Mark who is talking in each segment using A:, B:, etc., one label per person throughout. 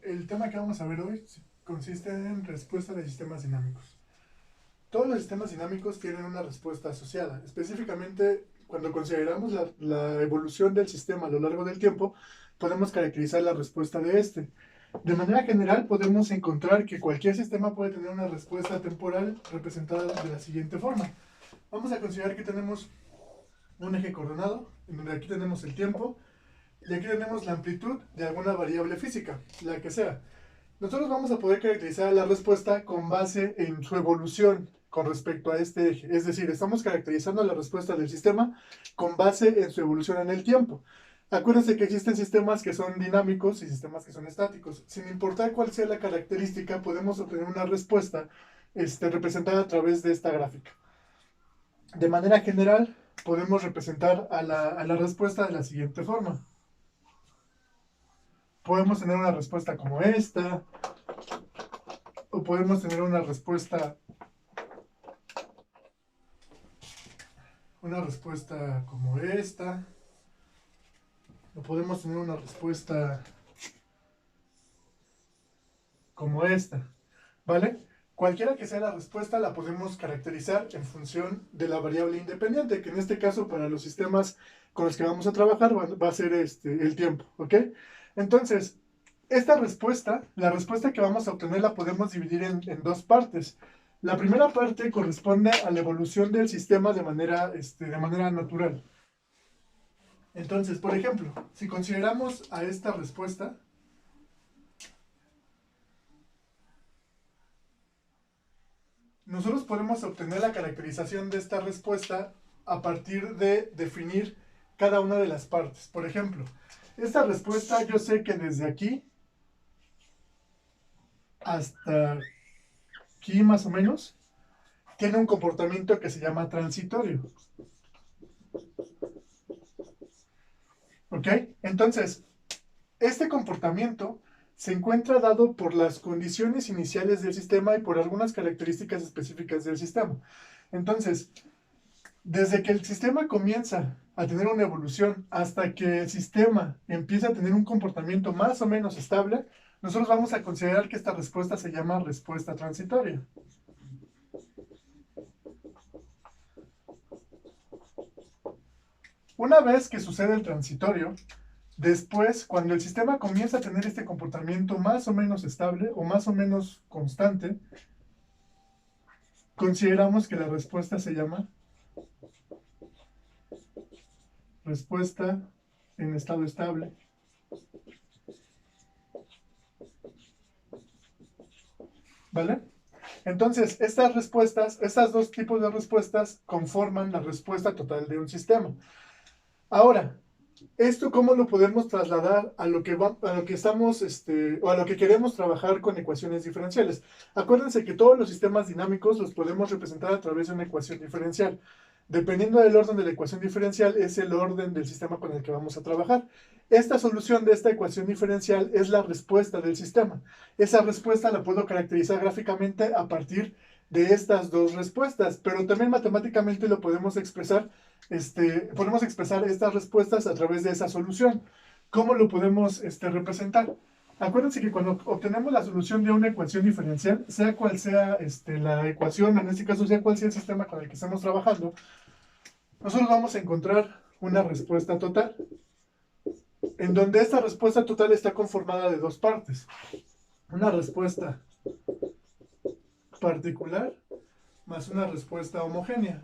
A: El tema que vamos a ver hoy consiste en respuesta de sistemas dinámicos. Todos los sistemas dinámicos tienen una respuesta asociada. Específicamente, cuando consideramos la evolución del sistema a lo largo del tiempo, podemos caracterizar la respuesta de este. De manera general, podemos encontrar que cualquier sistema puede tener una respuesta temporal representada de la siguiente forma. Vamos a considerar que tenemos un eje coordenado, en donde aquí tenemos el tiempo, y aquí tenemos la amplitud de alguna variable física, la que sea. Nosotros vamos a poder caracterizar la respuesta con base en su evolución con respecto a este eje. Es decir, estamos caracterizando la respuesta del sistema con base en su evolución en el tiempo. Acuérdense que existen sistemas que son dinámicos y sistemas que son estáticos. Sin importar cuál sea la característica, podemos obtener una respuesta representada a través de esta gráfica. De manera general, podemos representar a la respuesta de la siguiente forma. Podemos tener una respuesta como esta, o podemos tener una respuesta como esta, o podemos tener una respuesta como esta, ¿vale? Cualquiera que sea la respuesta la podemos caracterizar en función de la variable independiente, que en este caso para los sistemas con los que vamos a trabajar va a ser el tiempo, ¿ok? Entonces, la respuesta que vamos a obtener la podemos dividir en dos partes. La primera parte corresponde a la evolución del sistema de manera natural. Entonces, por ejemplo, si consideramos a esta respuesta, nosotros podemos obtener la caracterización de esta respuesta a partir de definir cada una de las partes. Por ejemplo, esta respuesta yo sé que desde aquí hasta aquí más o menos tiene un comportamiento que se llama transitorio. ¿Ok? Entonces, este comportamiento se encuentra dado por las condiciones iniciales del sistema y por algunas características específicas del sistema. Entonces, desde que el sistema comienza a tener una evolución hasta que el sistema empieza a tener un comportamiento más o menos estable, nosotros vamos a considerar que esta respuesta se llama respuesta transitoria. Una vez que sucede el transitorio, después, cuando el sistema comienza a tener este comportamiento más o menos estable o más o menos constante, consideramos que la respuesta se llama respuesta en estado estable. ¿Vale? Entonces, estas dos tipos de respuestas conforman la respuesta total de un sistema. Ahora, ¿esto cómo lo podemos trasladar a lo que estamos, o a lo que queremos trabajar con ecuaciones diferenciales? Acuérdense que todos los sistemas dinámicos los podemos representar a través de una ecuación diferencial. Dependiendo del orden de la ecuación diferencial, es el orden del sistema con el que vamos a trabajar. Esta solución de esta ecuación diferencial es la respuesta del sistema. Esa respuesta la puedo caracterizar gráficamente a partir de estas dos respuestas, pero también matemáticamente lo podemos expresar estas respuestas a través de esa solución. ¿Cómo lo podemos representar? Acuérdense que cuando obtenemos la solución de una ecuación diferencial, sea cual sea la ecuación, en este caso sea cual sea el sistema con el que estamos trabajando, nosotros vamos a encontrar una respuesta total, en donde esta respuesta total está conformada de dos partes. Una respuesta particular más una respuesta homogénea.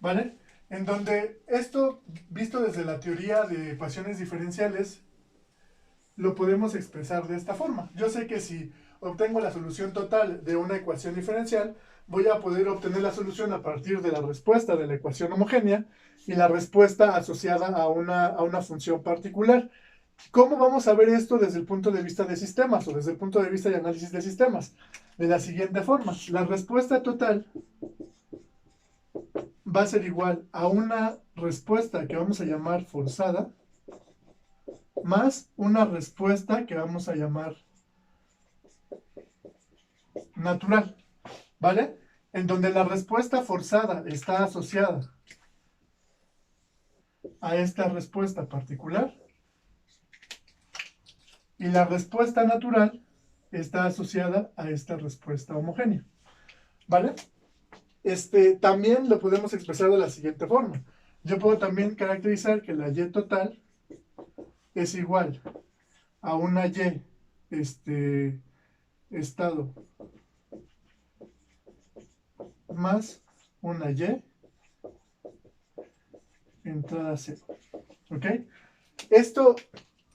A: ¿Vale? En donde esto, visto desde la teoría de ecuaciones diferenciales, lo podemos expresar de esta forma. Yo sé que si obtengo la solución total de una ecuación diferencial, voy a poder obtener la solución a partir de la respuesta de la ecuación homogénea y la respuesta asociada a una función particular. ¿Cómo vamos a ver esto desde el punto de vista de sistemas o desde el punto de vista de análisis de sistemas? De la siguiente forma, la respuesta total va a ser igual a una respuesta que vamos a llamar forzada más una respuesta que vamos a llamar natural, ¿vale? En donde la respuesta forzada está asociada a esta respuesta particular Y la respuesta natural está asociada a esta respuesta homogénea. ¿Vale? También lo podemos expresar de la siguiente forma. Yo puedo también caracterizar que la y total es igual a una y estado más una y entrada 0. ¿Ok? Esto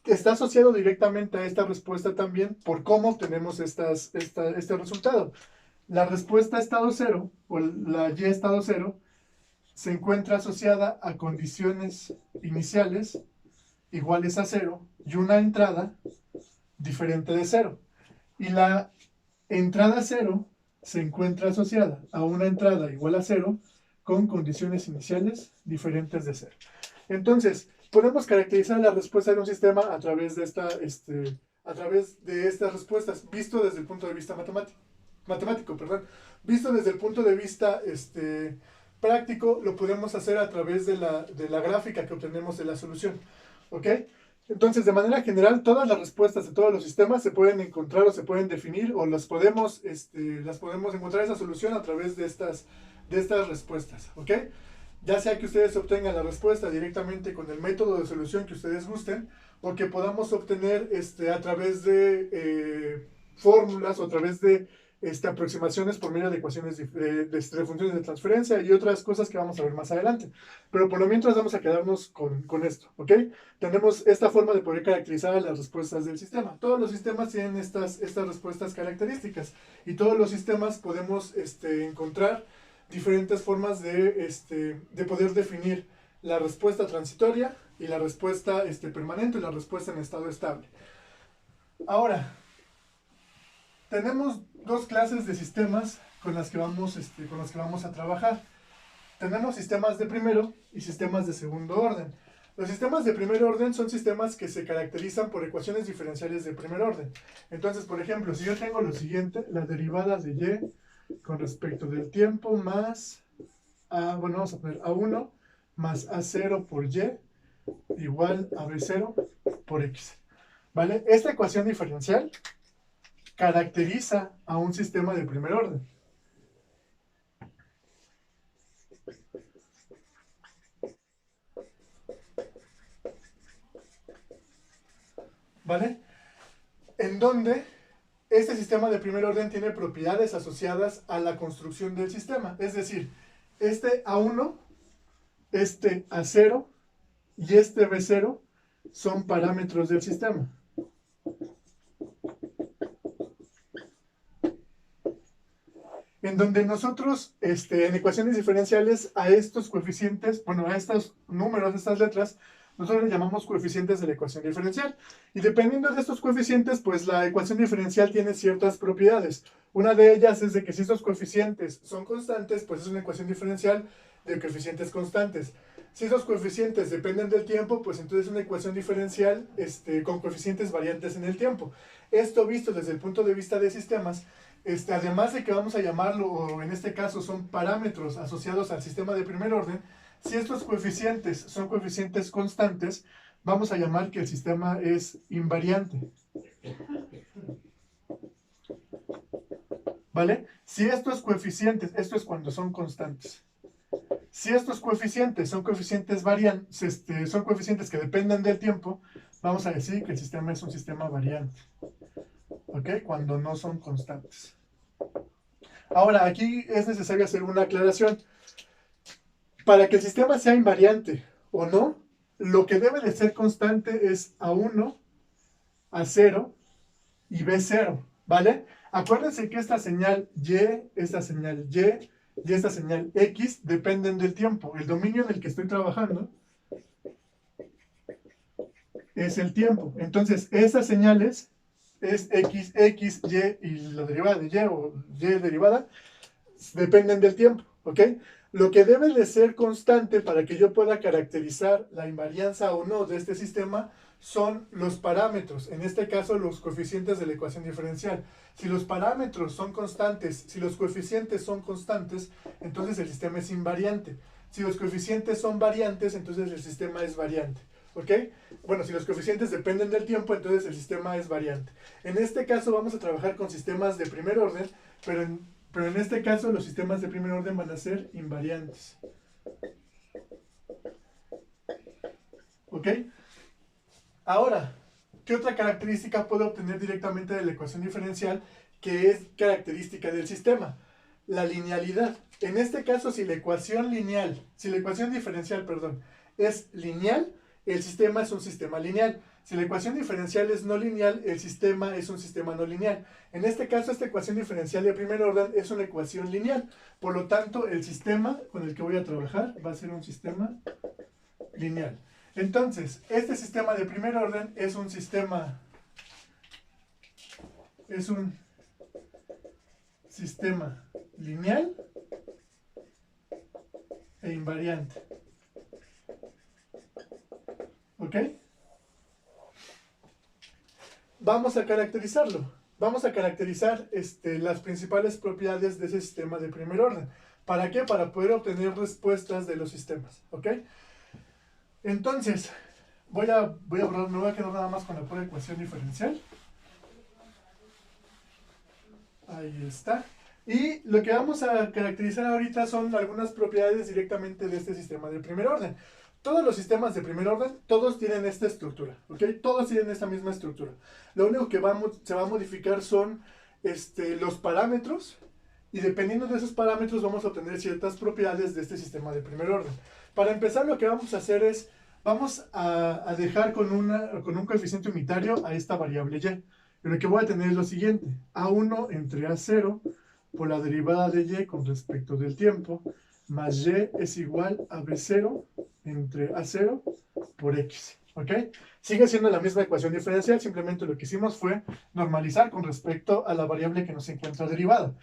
A: está asociado directamente a esta respuesta también por cómo obtenemos este resultado. La respuesta estado 0 o la y estado 0 se encuentra asociada a condiciones iniciales iguales a 0 y una entrada diferente de 0. Y la entrada 0 se encuentra asociada a una entrada igual a 0 con condiciones iniciales diferentes de 0. Entonces, podemos caracterizar la respuesta de un sistema a través de estas respuestas, visto desde el punto de vista matemático. Visto desde el punto de vista práctico, lo podemos hacer a través de la gráfica que obtenemos de la solución. ¿Ok? Entonces, de manera general, todas las respuestas de todos los sistemas se pueden encontrar o se pueden definir o las podemos encontrar esa solución a través de estas respuestas. ¿Ok? Ya sea que ustedes obtengan la respuesta directamente con el método de solución que ustedes gusten, o que podamos obtener a través de fórmulas o a través de aproximaciones por medio de ecuaciones de funciones de transferencia y otras cosas que vamos a ver más adelante. Pero por lo mientras vamos a quedarnos con esto, ¿ok? Tenemos esta forma de poder caracterizar las respuestas del sistema. Todos los sistemas tienen estas respuestas características y todos los sistemas podemos encontrar diferentes formas de poder definir la respuesta transitoria y la respuesta permanente y la respuesta en estado estable. Ahora, tenemos dos clases de sistemas con las que vamos a trabajar. Tenemos sistemas de primero y sistemas de segundo orden. Los sistemas de primer orden son sistemas que se caracterizan por ecuaciones diferenciales de primer orden. Entonces, por ejemplo, si yo tengo lo siguiente, las derivadas de y con respecto del tiempo más vamos a poner A1 más A0 por y igual a B0 por x. ¿Vale? Esta ecuación diferencial caracteriza a un sistema de primer orden. ¿Vale? En donde este sistema de primer orden tiene propiedades asociadas a la construcción del sistema. Es decir, este A1, este A0 y este B0 son parámetros del sistema. En donde nosotros, en ecuaciones diferenciales, a estos coeficientes, bueno, a estos números, a estas letras, nosotros les llamamos coeficientes de la ecuación diferencial. Y dependiendo de estos coeficientes, pues la ecuación diferencial tiene ciertas propiedades. Una de ellas es de que si estos coeficientes son constantes, pues es una ecuación diferencial de coeficientes constantes. Si esos coeficientes dependen del tiempo, pues entonces es una ecuación diferencial con coeficientes variantes en el tiempo. Esto visto desde el punto de vista de sistemas, además de que vamos a llamarlo, o en este caso son parámetros asociados al sistema de primer orden, si estos coeficientes son coeficientes constantes, vamos a llamar que el sistema es invariante. ¿Vale? Si estos coeficientes, esto es cuando son constantes. Si estos coeficientes son coeficientes son coeficientes que dependen del tiempo, vamos a decir que el sistema es un sistema variante. ¿Ok? Cuando no son constantes. Ahora, aquí es necesario hacer una aclaración. Para que el sistema sea invariante o no, lo que debe de ser constante es A1, A0 y B0, ¿vale? Acuérdense que esta señal Y, esta señal Y y esta señal X dependen del tiempo. El dominio en el que estoy trabajando es el tiempo. Entonces, esas señales es X, X, Y y la derivada de Y o Y derivada dependen del tiempo, ¿ok? Lo que debe de ser constante para que yo pueda caracterizar la invarianza o no de este sistema son los parámetros, en este caso los coeficientes de la ecuación diferencial. Si los parámetros son constantes, si los coeficientes son constantes, entonces el sistema es invariante. Si los coeficientes son variantes, entonces el sistema es variante. ¿Ok? Bueno, si los coeficientes dependen del tiempo, entonces el sistema es variante. En este caso vamos a trabajar con sistemas de primer orden, pero en este caso los sistemas de primer orden van a ser invariantes. ¿Ok? Ahora, ¿qué otra característica puedo obtener directamente de la ecuación diferencial que es característica del sistema? La linealidad. En este caso, si la ecuación diferencial, perdón, es lineal, el sistema es un sistema lineal. Si la ecuación diferencial es no lineal, el sistema es un sistema no lineal. En este caso, esta ecuación diferencial de primer orden es una ecuación lineal. Por lo tanto, el sistema con el que voy a trabajar va a ser un sistema lineal. Entonces, este sistema de primer orden es un sistema lineal e invariante. ¿Ok? Vamos a caracterizarlo. Vamos a caracterizar las principales propiedades de ese sistema de primer orden. ¿Para qué? Para poder obtener respuestas de los sistemas. ¿Ok? Entonces, me voy a quedar nada más con la pura ecuación diferencial. Ahí está. Y lo que vamos a caracterizar ahorita son algunas propiedades directamente de este sistema de primer orden. Todos los sistemas de primer orden, todos tienen esta estructura, ¿ok? Todos tienen esta misma estructura. Lo único que se va a modificar son los parámetros, y dependiendo de esos parámetros vamos a obtener ciertas propiedades de este sistema de primer orden. Para empezar, lo que vamos a hacer es, vamos a dejar con un coeficiente unitario a esta variable y. Y lo que voy a tener es lo siguiente: A1 entre A0 por la derivada de y con respecto del tiempo, más y es igual a B0 entre A0 por X. ¿Ok? Sigue siendo la misma ecuación diferencial, simplemente lo que hicimos fue normalizar con respecto a la variable que nos encuentra derivada.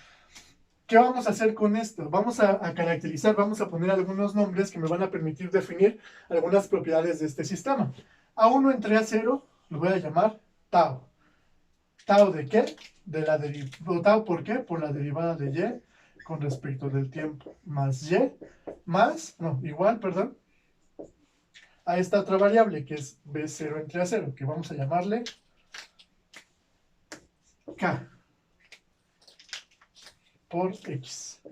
A: ¿Qué vamos a hacer con esto? Vamos a caracterizar, vamos a poner algunos nombres que me van a permitir definir algunas propiedades de este sistema. A1 entre A0 lo voy a llamar tau. ¿Tau de qué? ¿Tau por qué? Por la derivada de y con respecto del tiempo, más y, igual, perdón, a esta otra variable que es B0 entre A0, que vamos a llamarle K por X.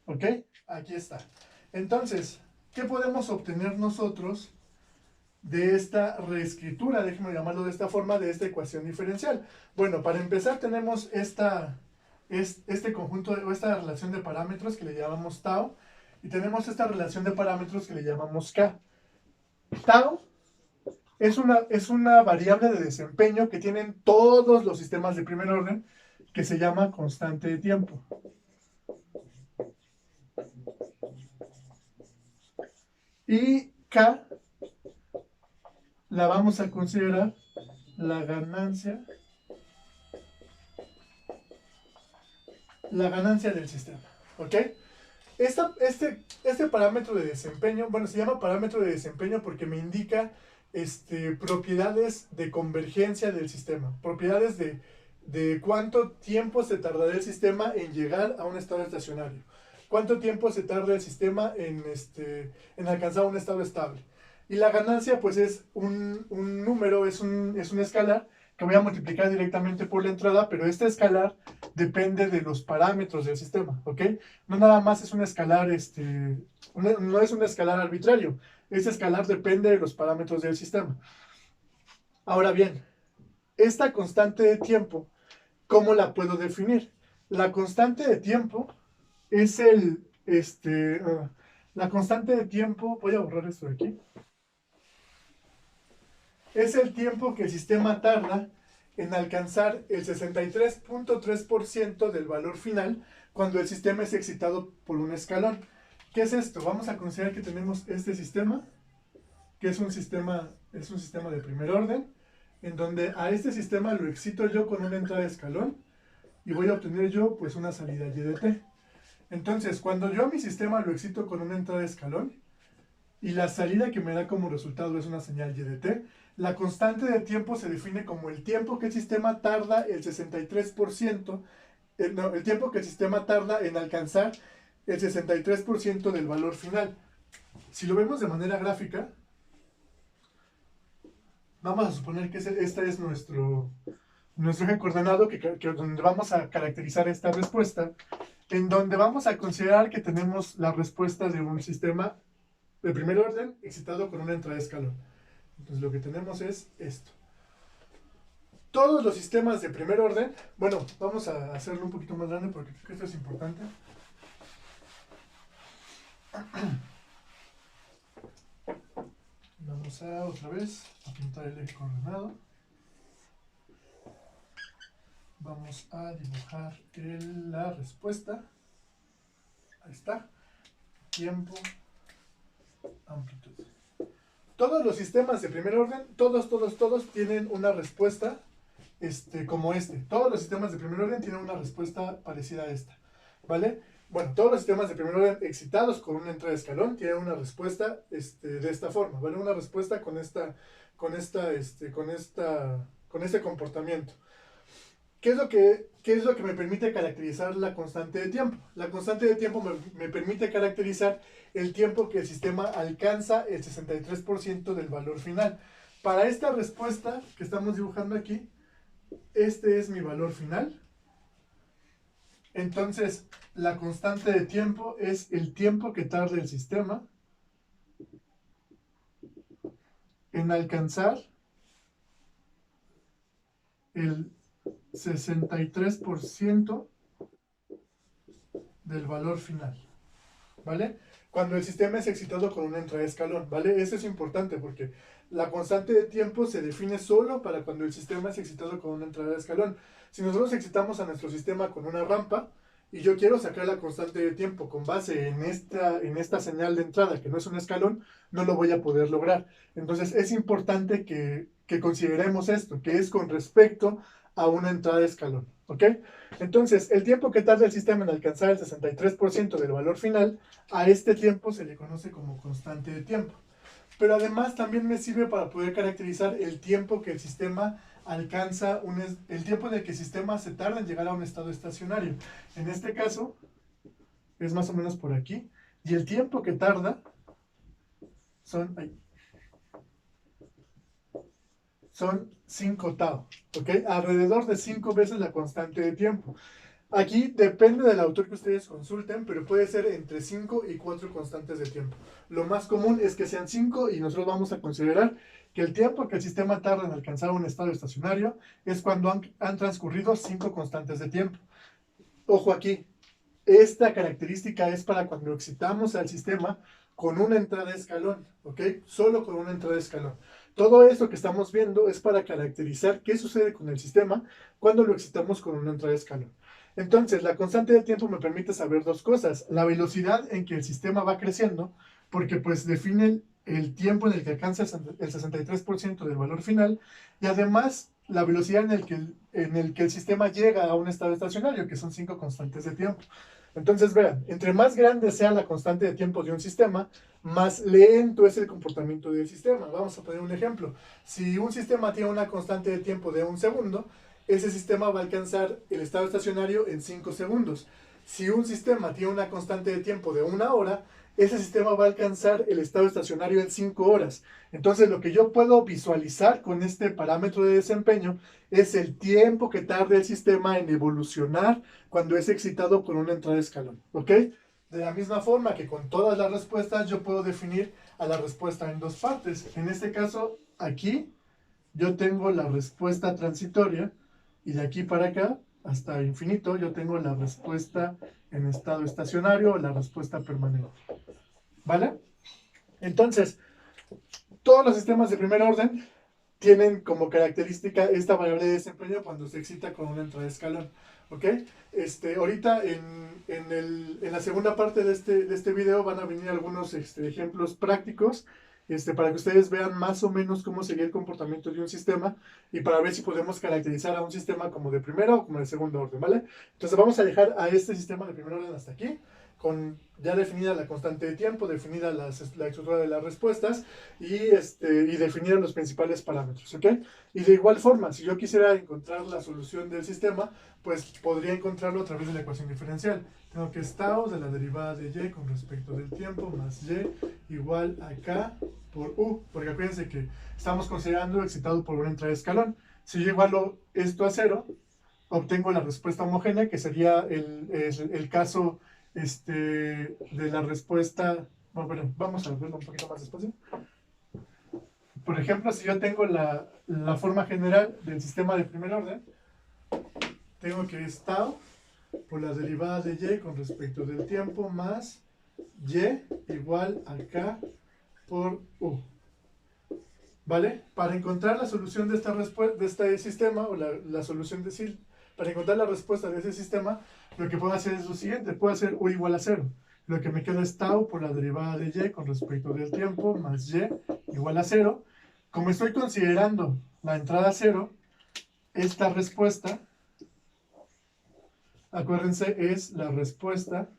A: ¿Ok? Aquí está. Entonces, ¿qué podemos obtener nosotros de esta reescritura, déjenme llamarlo de esta forma, de esta ecuación diferencial? Bueno, para empezar tenemos este conjunto, o esta relación de parámetros que le llamamos tau, y tenemos esta relación de parámetros que le llamamos k. Tau es una variable de desempeño que tienen todos los sistemas de primer orden, que se llama constante de tiempo. Y K la vamos a considerar la ganancia del sistema. ¿Ok? Este parámetro de desempeño, bueno, se llama parámetro de desempeño porque me indica propiedades de convergencia del sistema, propiedades de cuánto tiempo se tardará el sistema en llegar a un estado estacionario, cuánto tiempo se tarda el sistema en alcanzar un estado estable. Y la ganancia pues es un número, es un escalar que voy a multiplicar directamente por la entrada, pero este escalar depende de los parámetros del sistema, ¿ok? No nada más es un escalar, no es un escalar arbitrario, este escalar depende de los parámetros del sistema. Ahora bien, esta constante de tiempo, ¿cómo la puedo definir? La constante de tiempo es la constante de tiempo, voy a borrar esto de aquí, es el tiempo que el sistema tarda en alcanzar el 63.3% del valor final cuando el sistema es excitado por un escalón. ¿Qué es esto? Vamos a considerar que tenemos este sistema, que es un sistema de primer orden, en donde a este sistema lo excito yo con una entrada de escalón y voy a obtener yo pues una salida y de t. Entonces, cuando yo a mi sistema lo excito con una entrada de escalón y la salida que me da como resultado es una señal y de t, la constante de tiempo se define como el tiempo que el sistema tarda el 63%, el tiempo que el sistema tarda en alcanzar el 63% del valor final. Si lo vemos de manera gráfica, Vamos a suponer que este es nuestro eje coordenado donde vamos a caracterizar esta respuesta, en donde vamos a considerar que tenemos la respuesta de un sistema de primer orden excitado con una entrada de escalón. Entonces lo que tenemos es esto. Todos los sistemas de primer orden, bueno, vamos a hacerlo un poquito más grande porque creo que esto es importante. Vamos a otra vez a pintar el eje coordenado. Vamos a dibujar la respuesta. Ahí está. Tiempo, amplitud. Todos los sistemas de primer orden, todos tienen una respuesta como este. Todos los sistemas de primer orden tienen una respuesta parecida a esta. ¿Vale? Bueno, todos los sistemas de primer orden excitados con una entrada de escalón tienen una respuesta de esta forma, ¿vale? Una respuesta con este comportamiento. ¿Qué es lo que me permite caracterizar la constante de tiempo? La constante de tiempo me permite caracterizar el tiempo que el sistema alcanza el 63% del valor final. Para esta respuesta que estamos dibujando aquí, este es mi valor final. Entonces, la constante de tiempo es el tiempo que tarda el sistema en alcanzar el 63% del valor final, ¿vale? Cuando el sistema es excitado con una entrada de escalón, ¿vale? Eso es importante porque la constante de tiempo se define solo para cuando el sistema es excitado con una entrada de escalón. Si nosotros excitamos a nuestro sistema con una rampa y yo quiero sacar la constante de tiempo con base en esta señal de entrada, que no es un escalón, no lo voy a poder lograr. Entonces es importante que consideremos esto, que es con respecto a una entrada de escalón, ¿ok? Entonces, el tiempo que tarda el sistema en alcanzar el 63% del valor final, a este tiempo se le conoce como constante de tiempo. Pero además también me sirve para poder caracterizar el tiempo que el sistema alcanza, el tiempo en el que el sistema se tarda en llegar a un estado estacionario. En este caso, es más o menos por aquí. Y el tiempo que tarda son 5 tau, ¿ok? Alrededor de 5 veces la constante de tiempo. Aquí depende del autor que ustedes consulten, pero puede ser entre 5 y 4 constantes de tiempo. Lo más común es que sean 5 y nosotros vamos a considerar que el tiempo que el sistema tarda en alcanzar un estado estacionario es cuando han transcurrido 5 constantes de tiempo. Ojo aquí, esta característica es para cuando excitamos al sistema con una entrada de escalón, ¿ok? Solo con una entrada de escalón. Todo esto que estamos viendo es para caracterizar qué sucede con el sistema cuando lo excitamos con una entrada de escalón. Entonces, la constante de tiempo me permite saber dos cosas. La velocidad en que el sistema va creciendo, porque pues define el tiempo en el que alcanza el 63% del valor final, y además la velocidad en el que el sistema llega a un estado estacionario, que son 5 constantes de tiempo. Entonces, vean, entre más grande sea la constante de tiempo de un sistema, más lento es el comportamiento del sistema. Vamos a poner un ejemplo. Si un sistema tiene una constante de tiempo de 1 segundo, ese sistema va a alcanzar el estado estacionario en 5 segundos. Si un sistema tiene una constante de tiempo de 1 hora, ese sistema va a alcanzar el estado estacionario en 5 horas. Entonces, lo que yo puedo visualizar con este parámetro de desempeño es el tiempo que tarda el sistema en evolucionar cuando es excitado con una entrada de escalón, ¿ok? De la misma forma que con todas las respuestas, yo puedo definir a la respuesta en dos partes. En este caso, aquí, yo tengo la respuesta transitoria, y de aquí para acá, hasta infinito, yo tengo la respuesta en estado estacionario o la respuesta permanente. ¿Vale? Entonces, todos los sistemas de primer orden tienen como característica esta variable de desempeño cuando se excita con una entrada de escalón. ¿Ok? Ahorita en la segunda parte de este video van a venir algunos ejemplos prácticos para que ustedes vean más o menos cómo sería el comportamiento de un sistema y para ver si podemos caracterizar a un sistema como de primero o como de segundo orden, ¿vale? Entonces vamos a dejar a este sistema de primer orden hasta aquí. con ya definida la constante de tiempo, definida la estructura de las respuestas y definidas los principales parámetros, ¿ok? Y de igual forma, si yo quisiera encontrar la solución del sistema, pues podría encontrarlo a través de la ecuación diferencial. Tengo que es tau de la derivada de y con respecto del tiempo más y igual a k por u, porque acuérdense que estamos considerando excitado por una entrada de escalón. Si yo igualo esto a 0, obtengo la respuesta homogénea, que sería el caso de la respuesta. Bueno, vamos a verlo un poquito más despacio. Por ejemplo, si yo tengo la forma general del sistema de primer orden, tengo que es tau por la derivada de y con respecto del tiempo más y igual a k por u. ¿Vale? Para encontrar la solución de este sistema, o la solución de para encontrar la respuesta de ese sistema, lo que puedo hacer es lo siguiente: puedo hacer u igual a 0. Lo que me queda es tau por la derivada de y con respecto del tiempo más y igual a 0. Como estoy considerando la entrada 0, esta respuesta, acuérdense, es la respuesta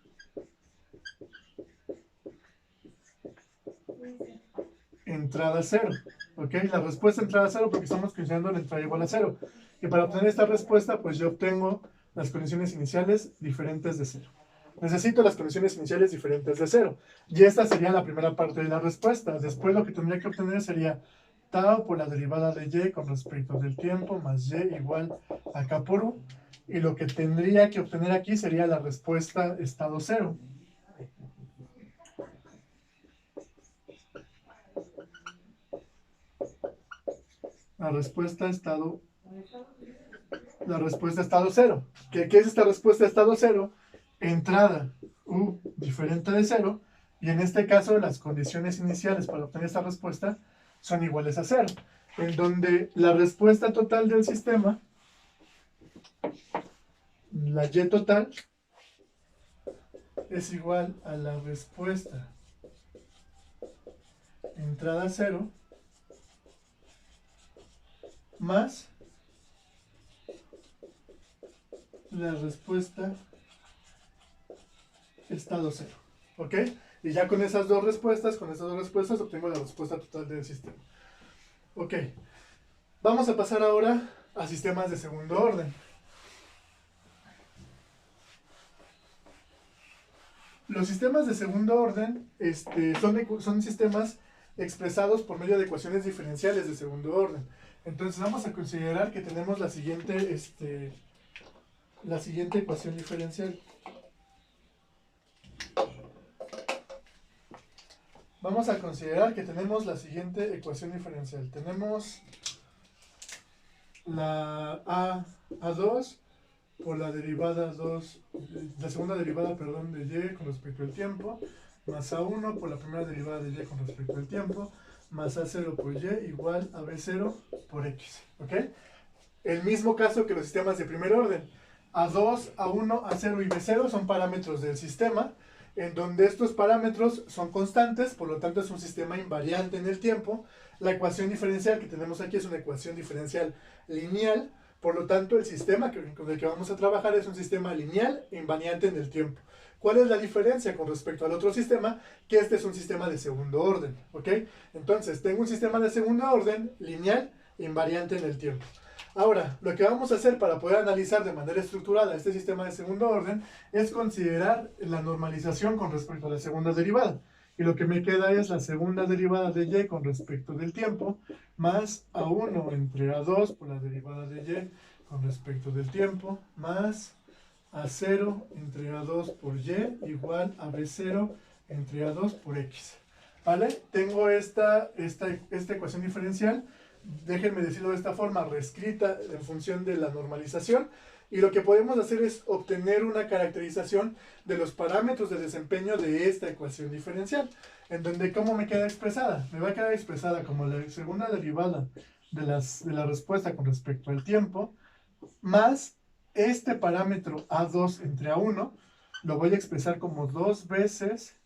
A: entrada 0. ¿Ok? La respuesta entrada 0 porque estamos considerando la entrada igual a 0. Y para obtener esta respuesta, pues yo obtengo las condiciones iniciales diferentes de 0. Necesito las condiciones iniciales diferentes de 0. Y esta sería la primera parte de la respuesta. Después lo que tendría que obtener sería tau por la derivada de y con respecto del tiempo más y igual a k por u. Y lo que tendría que obtener aquí sería la respuesta estado 0. La respuesta estado 0. ¿Qué es esta respuesta estado 0? Entrada u diferente de 0, y en este caso las condiciones iniciales para obtener esta respuesta son iguales a 0, en donde la respuesta total del sistema, la y total, es igual a la respuesta entrada 0 más la respuesta estado 0. ¿Ok? Y ya con esas dos respuestas, obtengo la respuesta total del sistema. Ok. Vamos a pasar ahora a sistemas de segundo orden. Los sistemas de segundo orden son sistemas expresados por medio de ecuaciones diferenciales de segundo orden. Entonces vamos a considerar que tenemos la siguiente ecuación diferencial. Vamos a considerar que tenemos la siguiente ecuación diferencial. Tenemos la A2 por la derivada 2, la segunda derivada, perdón, de y con respecto al tiempo, más A1 por la primera derivada de y con respecto al tiempo, más A0 por y igual a B0 por x. ¿Ok? El mismo caso que los sistemas de primer orden. A2, A1, A0 y B0 son parámetros del sistema, en donde estos parámetros son constantes, por lo tanto es un sistema invariante en el tiempo. La ecuación diferencial que tenemos aquí es una ecuación diferencial lineal, por lo tanto el sistema con el que vamos a trabajar es un sistema lineal e invariante en el tiempo. ¿Cuál es la diferencia con respecto al otro sistema? Que este es un sistema de segundo orden, ¿ok? Entonces tengo un sistema de segundo orden lineal e invariante en el tiempo. Ahora, lo que vamos a hacer para poder analizar de manera estructurada este sistema de segundo orden es considerar la normalización con respecto a la segunda derivada. Y lo que me queda es la segunda derivada de y con respecto del tiempo, más A1 entre A2 por la derivada de y con respecto del tiempo, más A0 entre A2 por y igual a B0 entre A2 por x. ¿Vale? Tengo esta ecuación diferencial, déjenme decirlo de esta forma, reescrita en función de la normalización, y lo que podemos hacer es obtener una caracterización de los parámetros de desempeño de esta ecuación diferencial, en donde ¿cómo me queda expresada? Me va a quedar expresada como la segunda derivada de la respuesta con respecto al tiempo, más este parámetro A2 entre A1, lo voy a expresar como 2 veces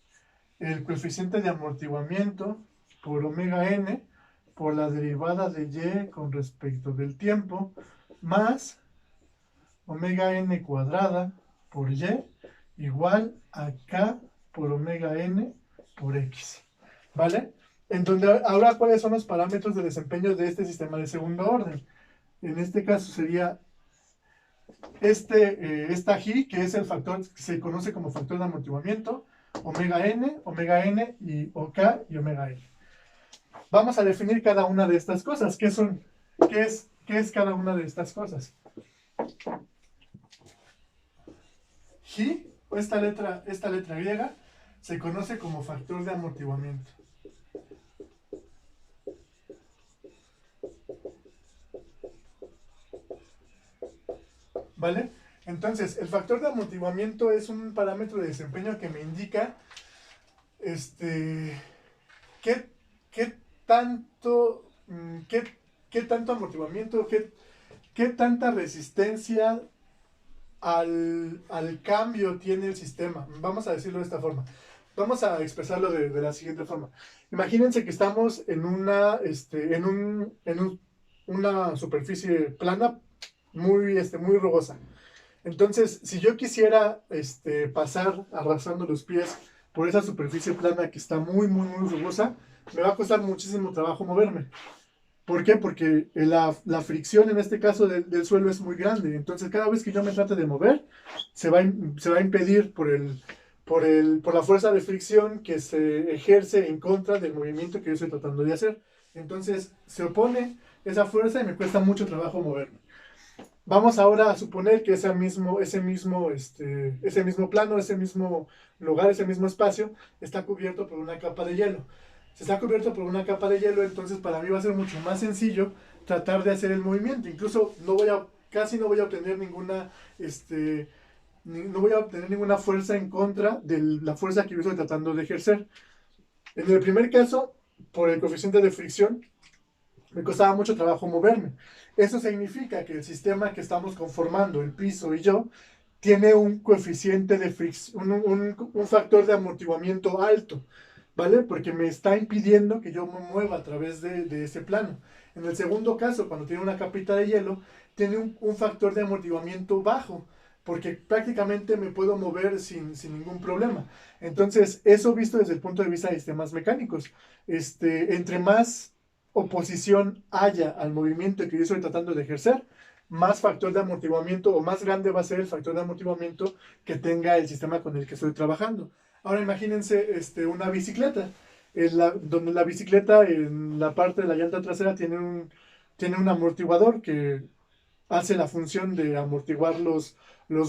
A: el coeficiente de amortiguamiento por omega n por la derivada de y con respecto del tiempo, más omega n cuadrada por y igual a K por omega n por X, ¿vale? En donde ahora, ¿cuáles son los parámetros de desempeño de este sistema de segundo orden? En este caso sería esta G, que es el factor que se conoce como factor de amortiguamiento, omega n y OK y omega n. Vamos a definir cada una de estas cosas. ¿Qué es cada una de estas cosas? G, o esta letra griega, se conoce como factor de amortiguamiento. ¿Vale? Entonces, el factor de amortiguamiento es un parámetro de desempeño que me indica qué tanto amortiguamiento, qué tanta resistencia al cambio tiene el sistema. Vamos a decirlo de esta forma. Vamos a expresarlo de la siguiente forma. Imagínense que estamos en una superficie plana muy rugosa. Entonces, si yo quisiera pasar arrastrando los pies por esa superficie plana que está muy rugosa, me va a costar muchísimo trabajo moverme. ¿Por qué? Porque la fricción en este caso del suelo es muy grande. Entonces, cada vez que yo me trate de mover, se va a impedir por la fuerza de fricción que se ejerce en contra del movimiento que yo estoy tratando de hacer. Entonces, se opone esa fuerza y me cuesta mucho trabajo moverme. Vamos ahora a suponer que ese mismo plano, ese mismo lugar, ese mismo espacio está cubierto por una capa de hielo. Si está cubierto por una capa de hielo, entonces para mí va a ser mucho más sencillo tratar de hacer el movimiento. Incluso casi no voy a obtener ninguna fuerza en contra de la fuerza que yo estoy tratando de ejercer. En el primer caso, por el coeficiente de fricción, me costaba mucho trabajo moverme. Eso significa que el sistema que estamos conformando, el piso y yo, tiene un coeficiente de fricción, un factor de amortiguamiento alto, ¿vale? Porque me está impidiendo que yo me mueva a través de ese plano. En el segundo caso, cuando tiene una capita de hielo, tiene un factor de amortiguamiento bajo, porque prácticamente me puedo mover sin ningún problema. Entonces, eso visto desde el punto de vista de sistemas mecánicos. Entre más oposición haya al movimiento que yo estoy tratando de ejercer, más factor de amortiguamiento o más grande va a ser el factor de amortiguamiento que tenga el sistema con el que estoy trabajando. Ahora imagínense una bicicleta, donde la bicicleta en la parte de la llanta trasera tiene un amortiguador que hace la función de amortiguar los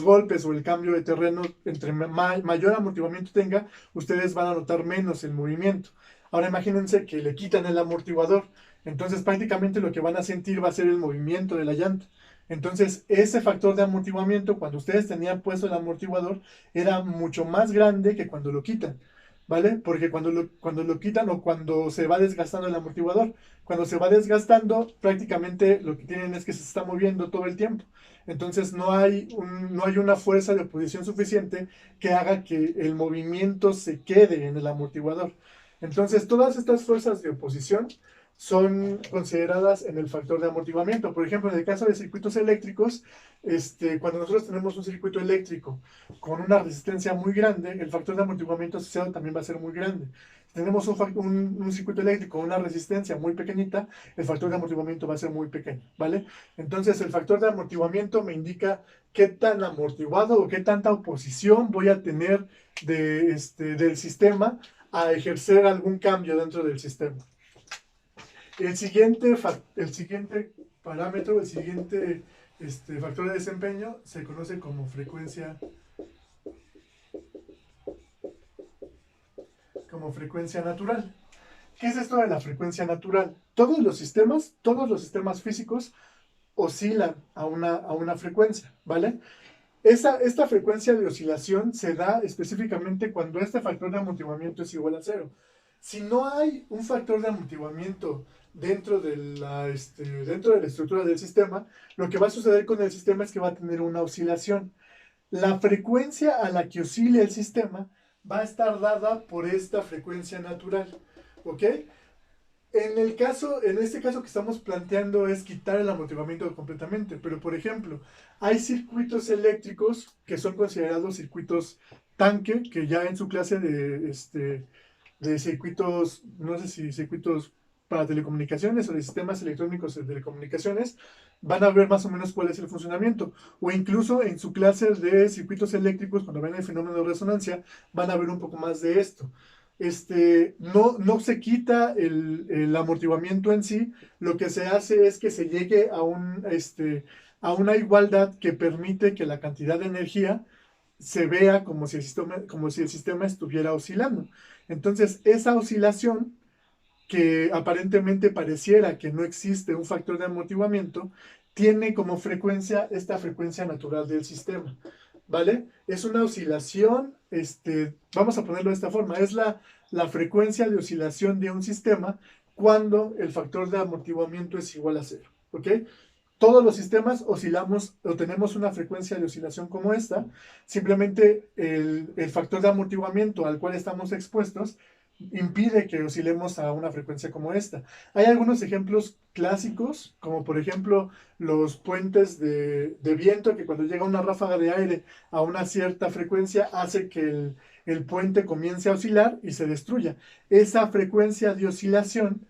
A: golpes o el cambio de terreno. Entre mayor amortiguamiento tenga, ustedes van a notar menos el movimiento. Ahora imagínense que le quitan el amortiguador, entonces prácticamente lo que van a sentir va a ser el movimiento de la llanta. Entonces ese factor de amortiguamiento, cuando ustedes tenían puesto el amortiguador, era mucho más grande que cuando lo quitan, ¿vale? Porque cuando lo quitan o cuando se va desgastando el amortiguador, cuando se va desgastando, prácticamente lo que tienen es que se está moviendo todo el tiempo. Entonces no hay una fuerza de oposición suficiente que haga que el movimiento se quede en el amortiguador. Entonces todas estas fuerzas de oposición son consideradas en el factor de amortiguamiento. Por ejemplo, en el caso de circuitos eléctricos, cuando nosotros tenemos un circuito eléctrico con una resistencia muy grande, el factor de amortiguamiento asociado también va a ser muy grande. Si tenemos un circuito eléctrico con una resistencia muy pequeñita, el factor de amortiguamiento va a ser muy pequeño, ¿vale? Entonces, el factor de amortiguamiento me indica qué tan amortiguado o qué tanta oposición voy a tener del sistema a ejercer algún cambio dentro del sistema. El siguiente parámetro, el siguiente factor de desempeño se conoce como frecuencia natural. ¿Qué es esto de la frecuencia natural? Todos los sistemas físicos oscilan a una frecuencia, ¿vale? Esta frecuencia de oscilación se da específicamente cuando este factor de amortiguamiento es igual a 0. Si no hay un factor de amortiguamiento dentro de la estructura del sistema, lo que va a suceder con el sistema es que va a tener una oscilación. La frecuencia a la que oscile el sistema va a estar dada por esta frecuencia natural, ¿ok? En este caso que estamos planteando es quitar el amortiguamiento completamente, pero por ejemplo, hay circuitos eléctricos que son considerados circuitos tanque, que ya en su clase de circuitos, no sé si circuitos para telecomunicaciones o de sistemas electrónicos de telecomunicaciones, van a ver más o menos cuál es el funcionamiento. O incluso en su clase de circuitos eléctricos, cuando ven el fenómeno de resonancia, van a ver un poco más de esto. No se quita el amortiguamiento en sí, lo que se hace es que se llegue a una igualdad que permite que la cantidad de energía se vea como si el sistema estuviera oscilando. Entonces, esa oscilación que aparentemente pareciera que no existe un factor de amortiguamiento, tiene como frecuencia esta frecuencia natural del sistema, ¿vale? Es una oscilación, vamos a ponerlo de esta forma, es la frecuencia de oscilación de un sistema cuando el factor de amortiguamiento es igual a cero, ¿ok? Todos los sistemas oscilamos o tenemos una frecuencia de oscilación como esta, simplemente el factor de amortiguamiento al cual estamos expuestos impide que oscilemos a una frecuencia como esta. Hay algunos ejemplos clásicos, como por ejemplo los puentes de viento, que cuando llega una ráfaga de aire a una cierta frecuencia hace que el puente comience a oscilar y se destruya. Esa frecuencia de oscilación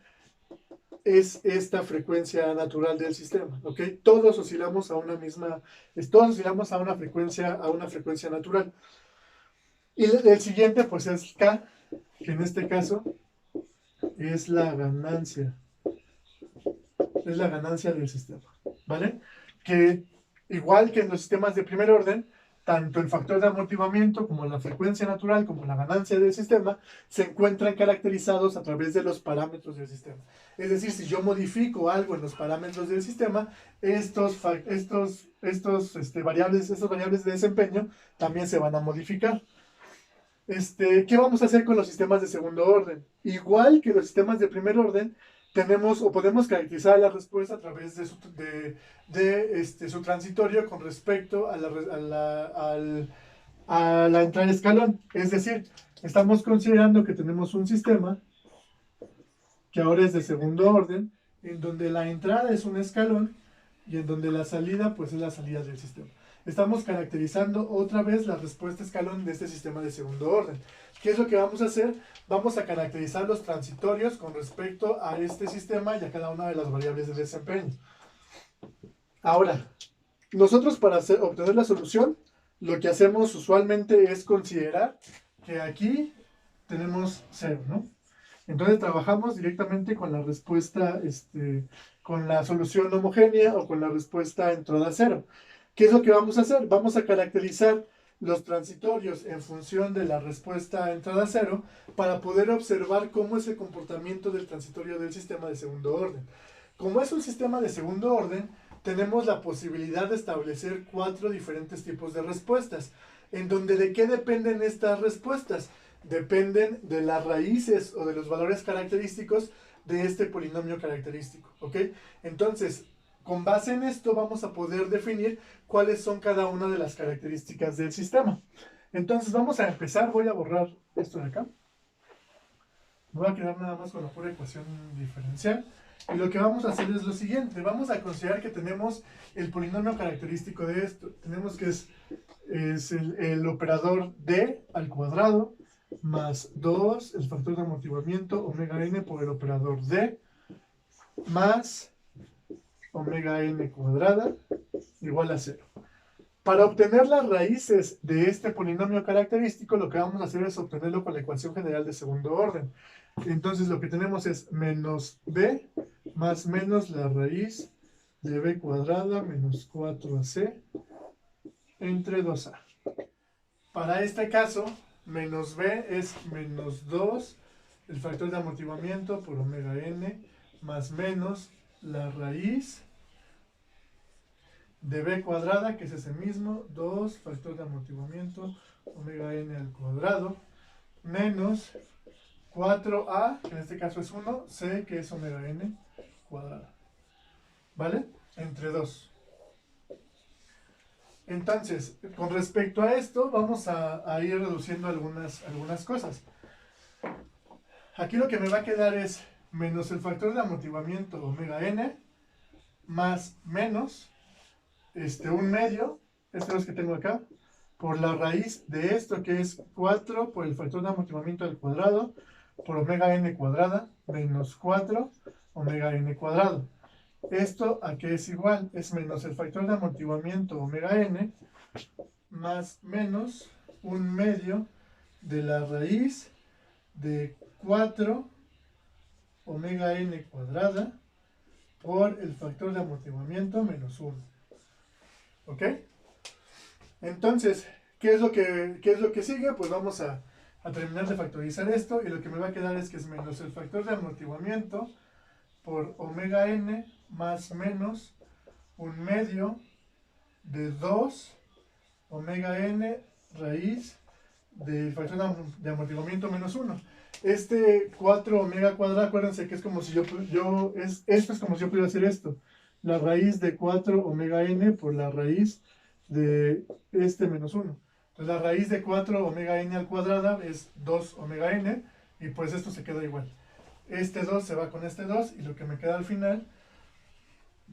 A: es esta frecuencia natural del sistema, ¿ok? Todos oscilamos a a una frecuencia natural. Y el siguiente, pues, es K, que en este caso es la ganancia del sistema, ¿vale? Que igual que en los sistemas de primer orden, tanto el factor de amortiguamiento como la frecuencia natural como la ganancia del sistema se encuentran caracterizados a través de los parámetros del sistema. Es decir, si yo modifico algo en los parámetros del sistema, estos variables de desempeño también se van a modificar. ¿Qué vamos a hacer con los sistemas de segundo orden? Igual que los sistemas de primer orden, tenemos o podemos caracterizar la respuesta a través de su transitorio con respecto a la entrada escalón. Es decir, estamos considerando que tenemos un sistema que ahora es de segundo orden, en donde la entrada es un escalón y en donde la salida pues es la salida del sistema. Estamos caracterizando otra vez la respuesta escalón de este sistema de segundo orden. ¿Qué es lo que vamos a hacer? Vamos a caracterizar los transitorios con respecto a este sistema y a cada una de las variables de desempeño. Ahora, nosotros para obtener la solución, lo que hacemos usualmente es considerar que aquí tenemos 0, ¿no? Entonces trabajamos directamente con la respuesta, con la solución homogénea o con la respuesta entrada 0. ¿Qué es lo que vamos a hacer? Vamos a caracterizar los transitorios en función de la respuesta entrada 0 para poder observar cómo es el comportamiento del transitorio del sistema de segundo orden. Como es un sistema de segundo orden, tenemos la posibilidad de establecer 4 diferentes tipos de respuestas, en donde ¿de qué dependen estas respuestas? Dependen de las raíces o de los valores característicos de este polinomio característico, ¿ok? Entonces, con base en esto vamos a poder definir cuáles son cada una de las características del sistema. Entonces vamos a empezar, voy a borrar esto de acá. Me voy a quedar nada más con la pura ecuación diferencial. Y lo que vamos a hacer es lo siguiente, vamos a considerar que tenemos el polinomio característico de esto. Tenemos que es el operador d al cuadrado más 2, el factor de amortiguamiento, omega n por el operador d, más omega n cuadrada, igual a 0. Para obtener las raíces de este polinomio característico, lo que vamos a hacer es obtenerlo con la ecuación general de segundo orden. Entonces lo que tenemos es menos b más menos la raíz de b cuadrada menos 4ac entre 2a. Para este caso, menos b es menos 2, el factor de amortiguamiento por omega n, más menos la raíz de b cuadrada, que es ese mismo, 2, factor de amortiguamiento, omega n al cuadrado, menos 4a, que en este caso es 1, c, que es omega n cuadrada. ¿Vale? Entre 2. Entonces, con respecto a esto, vamos a ir reduciendo algunas cosas. Aquí lo que me va a quedar es menos el factor de amortiguamiento omega n más menos un medio, este es que tengo acá, por la raíz de esto que es 4 por el factor de amortiguamiento al cuadrado por omega n cuadrada menos 4 omega n cuadrado. ¿Esto a qué es igual? Es menos el factor de amortiguamiento omega n más menos un medio de la raíz de 4 omega n cuadrada por el factor de amortiguamiento menos 1. ¿Ok? Entonces, ¿qué es lo que sigue? Pues vamos a terminar de factorizar esto y lo que me va a quedar es que es menos el factor de amortiguamiento por omega n más menos un medio de 2 omega n raíz del factor de amortiguamiento menos 1. 4 omega cuadrado, acuérdense que es como si esto es como si yo pudiera hacer esto. La raíz de 4 omega n por la raíz de menos 1. Entonces la raíz de 4 omega n al cuadrado es 2 omega n y pues esto se queda igual. 2 se va con 2 y lo que me queda al final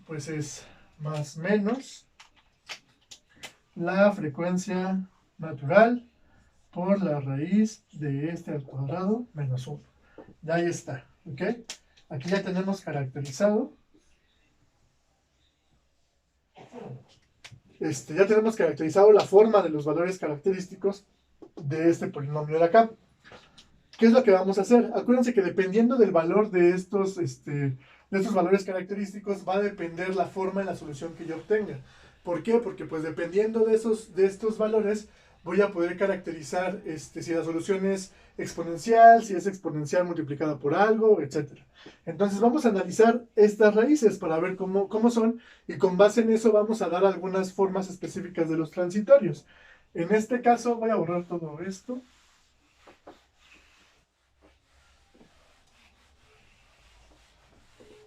A: pues es más menos la frecuencia natural por la raíz de al cuadrado menos 1. Ya ahí está, ¿ok? Aquí ya tenemos caracterizado. Ya tenemos caracterizado la forma de los valores característicos de este polinomio de acá. ¿Qué es lo que vamos a hacer? Acuérdense que dependiendo del valor de estos valores característicos va a depender la forma de la solución que yo obtenga. ¿Por qué? Porque pues dependiendo de estos valores voy a poder caracterizar si la solución es exponencial, si es exponencial multiplicada por algo, etc. Entonces vamos a analizar estas raíces para ver cómo son y con base en eso vamos a dar algunas formas específicas de los transitorios. En este caso voy a borrar todo esto.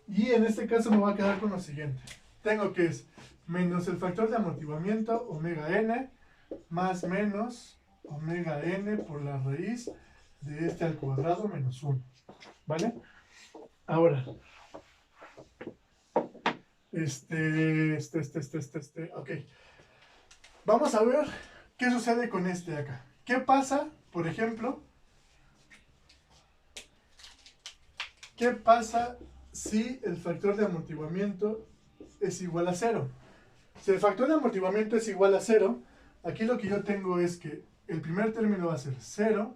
A: Y en este caso me voy a quedar con lo siguiente. Tengo que es menos el factor de amortiguamiento omega n más menos omega n por la raíz de al cuadrado menos 1. ¿Vale? Ahora, ok. Vamos a ver qué sucede con de acá. ¿Qué pasa, por ejemplo? ¿Qué pasa si el factor de amortiguamiento es igual a 0? Si el factor de amortiguamiento es igual a 0, aquí lo que yo tengo es que el primer término va a ser 0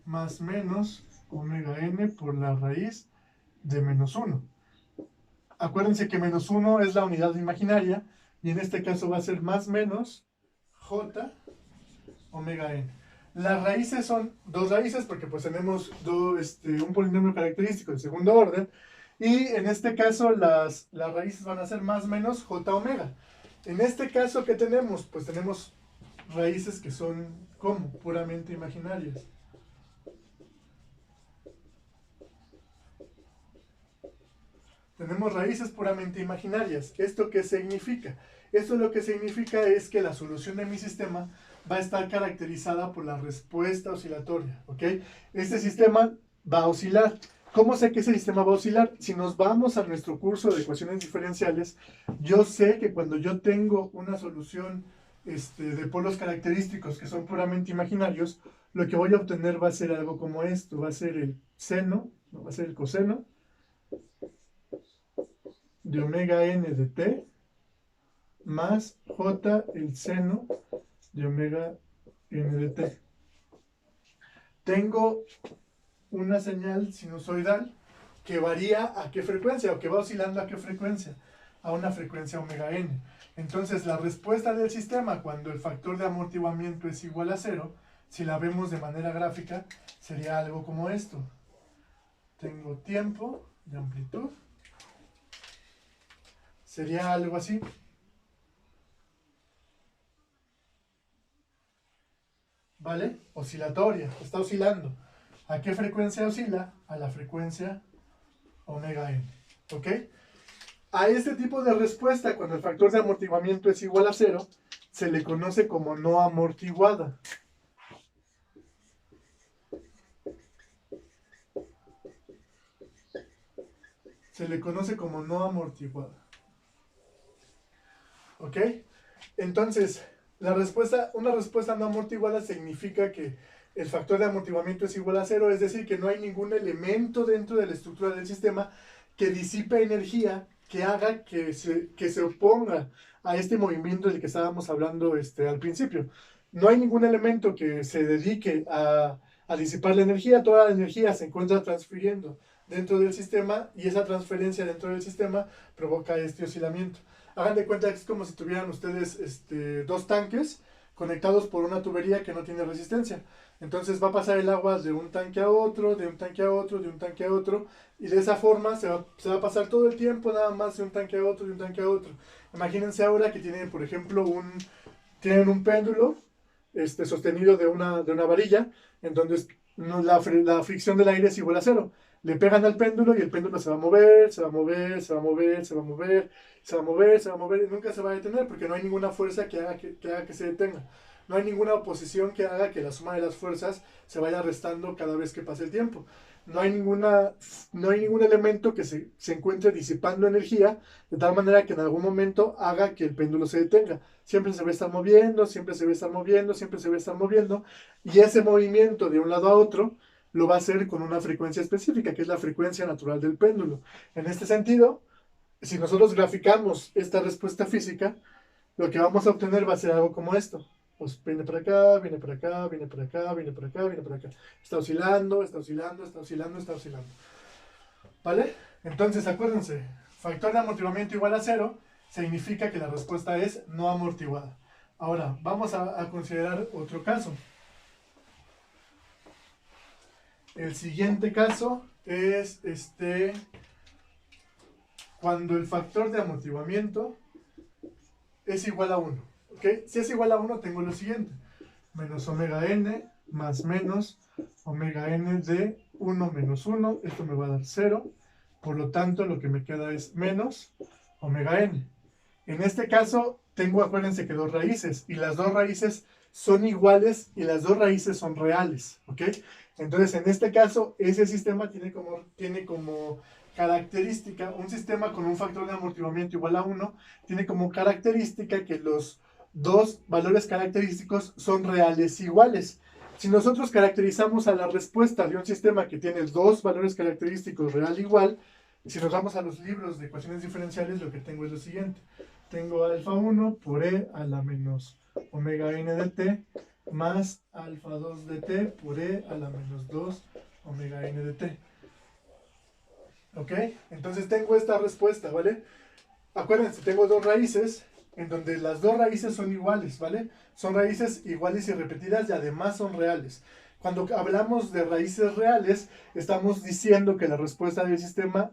A: más menos omega n por la raíz de menos 1. Acuérdense que menos 1 es la unidad imaginaria y en este caso va a ser más menos j omega n. Las raíces son dos raíces porque pues tenemos un polinomio característico de segundo orden y en este caso las raíces van a ser más menos j omega. En este caso, ¿qué tenemos? Pues tenemos raíces que son, ¿cómo? Puramente imaginarias. Tenemos raíces puramente imaginarias. ¿Esto qué significa? Esto lo que significa es que la solución de mi sistema va a estar caracterizada por la respuesta oscilatoria, ¿ok? Este sistema va a oscilar. ¿Cómo sé que ese sistema va a oscilar? Si nos vamos a nuestro curso de ecuaciones diferenciales, yo sé que cuando yo tengo una solución de polos característicos que son puramente imaginarios, lo que voy a obtener va a ser algo como esto, va a ser el seno, no va a ser el coseno de omega n de t más j el seno de omega n de t. Tengo una señal sinusoidal que varía a qué frecuencia o que va oscilando a qué frecuencia, a una frecuencia omega n. Entonces la respuesta del sistema cuando el factor de amortiguamiento es igual a 0, si la vemos de manera gráfica, sería algo como esto. Tengo tiempo de amplitud. Sería algo así. ¿Vale? Oscilatoria, está oscilando. ¿A qué frecuencia oscila? A la frecuencia omega n. ¿Ok? A este tipo de respuesta, cuando el factor de amortiguamiento es igual a 0, se le conoce como no amortiguada. le conoce como no amortiguada. ¿Ok? Entonces, una respuesta no amortiguada significa que el factor de amortiguamiento es igual a cero, es decir, que no hay ningún elemento dentro de la estructura del sistema que disipe energía que haga que se oponga a este movimiento del que estábamos hablando al principio. No hay ningún elemento que se dedique a disipar la energía, toda la energía se encuentra transfiriendo dentro del sistema y esa transferencia dentro del sistema provoca este oscilamiento. Hagan de cuenta que es como si tuvieran ustedes dos tanques conectados por una tubería que no tiene resistencia. Entonces va a pasar el agua de un tanque a otro, de un tanque a otro, de un tanque a otro, y de esa forma se va a pasar todo el tiempo nada más de un tanque a otro, de un tanque a otro. Imagínense ahora que tienen, por ejemplo, tienen un péndulo sostenido de una varilla, en donde la fricción del aire es igual a cero. Le pegan al péndulo y el péndulo se va a mover, se va a mover, se va a mover, se va a mover, se va a mover, se va a mover y nunca se va a detener porque no hay ninguna fuerza que haga que se detenga. No hay ninguna oposición que haga que la suma de las fuerzas se vaya restando cada vez que pase el tiempo. No hay ningún elemento que se encuentre disipando energía de tal manera que en algún momento haga que el péndulo se detenga. Siempre se va a estar moviendo, siempre se va a estar moviendo, siempre se va a estar moviendo y ese movimiento de un lado a otro lo va a hacer con una frecuencia específica, que es la frecuencia natural del péndulo. En este sentido, si nosotros graficamos esta respuesta física, lo que vamos a obtener va a ser algo como esto. Pues viene para acá, viene para acá, viene para acá, viene para acá, viene para acá. Está oscilando, está oscilando, está oscilando, está oscilando. ¿Vale? Entonces, acuérdense, factor de amortiguamiento igual a cero significa que la respuesta es no amortiguada. Ahora, vamos a considerar otro caso. El siguiente caso es cuando el factor de amortiguamiento es igual a 1. ¿Okay? Si es igual a 1, tengo lo siguiente. Menos omega n más menos omega n de 1 menos 1. Esto me va a dar 0. Por lo tanto, lo que me queda es menos omega n. En este caso, acuérdense que dos raíces. Y las dos raíces son iguales y las dos raíces son reales. ¿Ok? Entonces, en este caso, ese sistema tiene como característica, un sistema con un factor de amortiguamiento igual a 1, tiene como característica que los dos valores característicos son reales iguales. Si nosotros caracterizamos a la respuesta de un sistema que tiene dos valores característicos real igual, si nos vamos a los libros de ecuaciones diferenciales, lo que tengo es lo siguiente. Tengo alfa 1 por e a la menos omega n de t más alfa 2 de t por e a la menos 2 omega n de t. ¿Ok? Entonces tengo esta respuesta, ¿vale? Acuérdense, tengo dos raíces en donde las dos raíces son iguales, ¿vale? Son raíces iguales y repetidas y además son reales. Cuando hablamos de raíces reales, estamos diciendo que la respuesta del sistema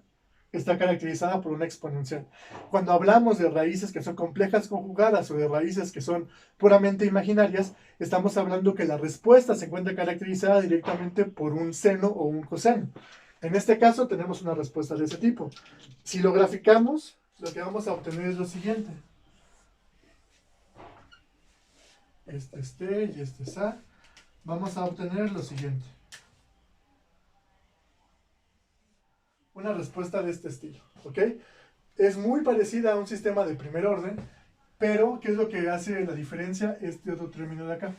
A: está caracterizada por una exponencial. Cuando hablamos de raíces que son complejas conjugadas o de raíces que son puramente imaginarias, estamos hablando que la respuesta se encuentra caracterizada directamente por un seno o un coseno. En este caso tenemos una respuesta de ese tipo. Si lo graficamos, lo que vamos a obtener es lo siguiente. Este y este es A. Vamos a obtener lo siguiente. Una respuesta de este estilo, ¿ok? Es muy parecida a un sistema de primer orden, pero ¿qué es lo que hace la diferencia? Este otro término de acá,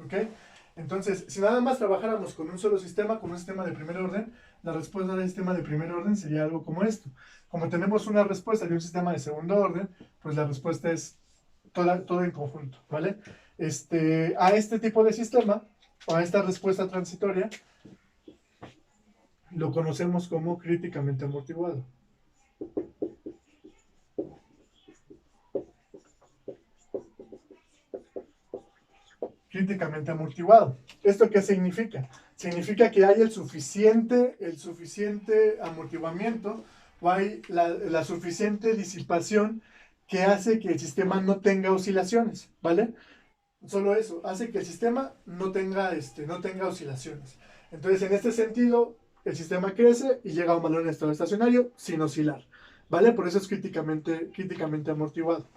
A: ¿ok? Entonces, si nada más trabajáramos con un solo sistema, con un sistema de primer orden, la respuesta del sistema de primer orden sería algo como esto. Como tenemos una respuesta de un sistema de segundo orden, pues la respuesta es todo en conjunto, ¿vale? A este tipo de sistema, o a esta respuesta transitoria, lo conocemos como críticamente amortiguado. Críticamente amortiguado. ¿Esto qué significa? Significa que hay el suficiente amortiguamiento o hay la suficiente disipación que hace que el sistema no tenga oscilaciones, ¿vale? Solo eso, hace que el sistema no tenga oscilaciones. Entonces, en este sentido, el sistema crece y llega a un valor en estado estacionario sin oscilar, ¿vale? Por eso es críticamente amortiguado.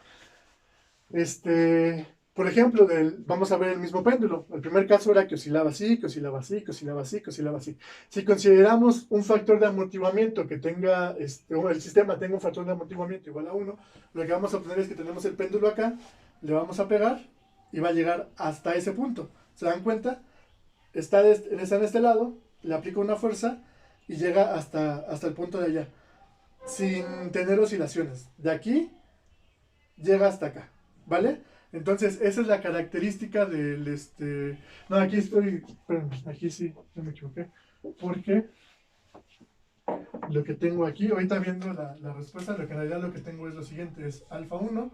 A: Por ejemplo, vamos a ver el mismo péndulo. El primer caso era que oscilaba así, que oscilaba así, que oscilaba así, que oscilaba así. Si consideramos un factor de amortiguamiento que tenga, o el sistema tenga un factor de amortiguamiento igual a 1, lo que vamos a obtener es que tenemos el péndulo acá, le vamos a pegar y va a llegar hasta ese punto. ¿Se dan cuenta? Está en este lado, le aplico una fuerza y llega hasta el punto de allá, sin tener oscilaciones. De aquí llega hasta acá, ¿vale? Entonces, esa es la característica del No, aquí estoy. Espérame, aquí sí, no me equivoqué. Porque lo que tengo aquí, ahorita viendo la respuesta, lo que en realidad lo que tengo es lo siguiente: es alfa 1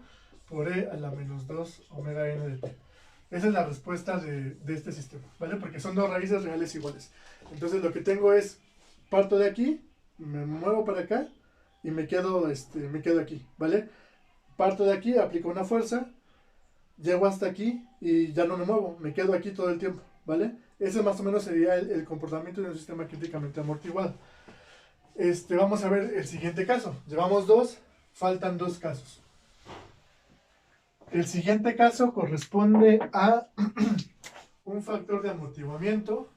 A: por e a la menos 2 omega n de t. Esa es la respuesta de este sistema, ¿vale? Porque son dos raíces reales iguales. Entonces, lo que tengo es: parto de aquí, me muevo para acá y me quedo aquí, ¿vale? Parto de aquí, aplico una fuerza, llego hasta aquí y ya no me muevo, me quedo aquí todo el tiempo, ¿vale? Ese más o menos sería el comportamiento de un sistema críticamente amortiguado. Vamos a ver el siguiente caso. Llevamos dos, faltan dos casos. El siguiente caso corresponde a un factor de amortiguamiento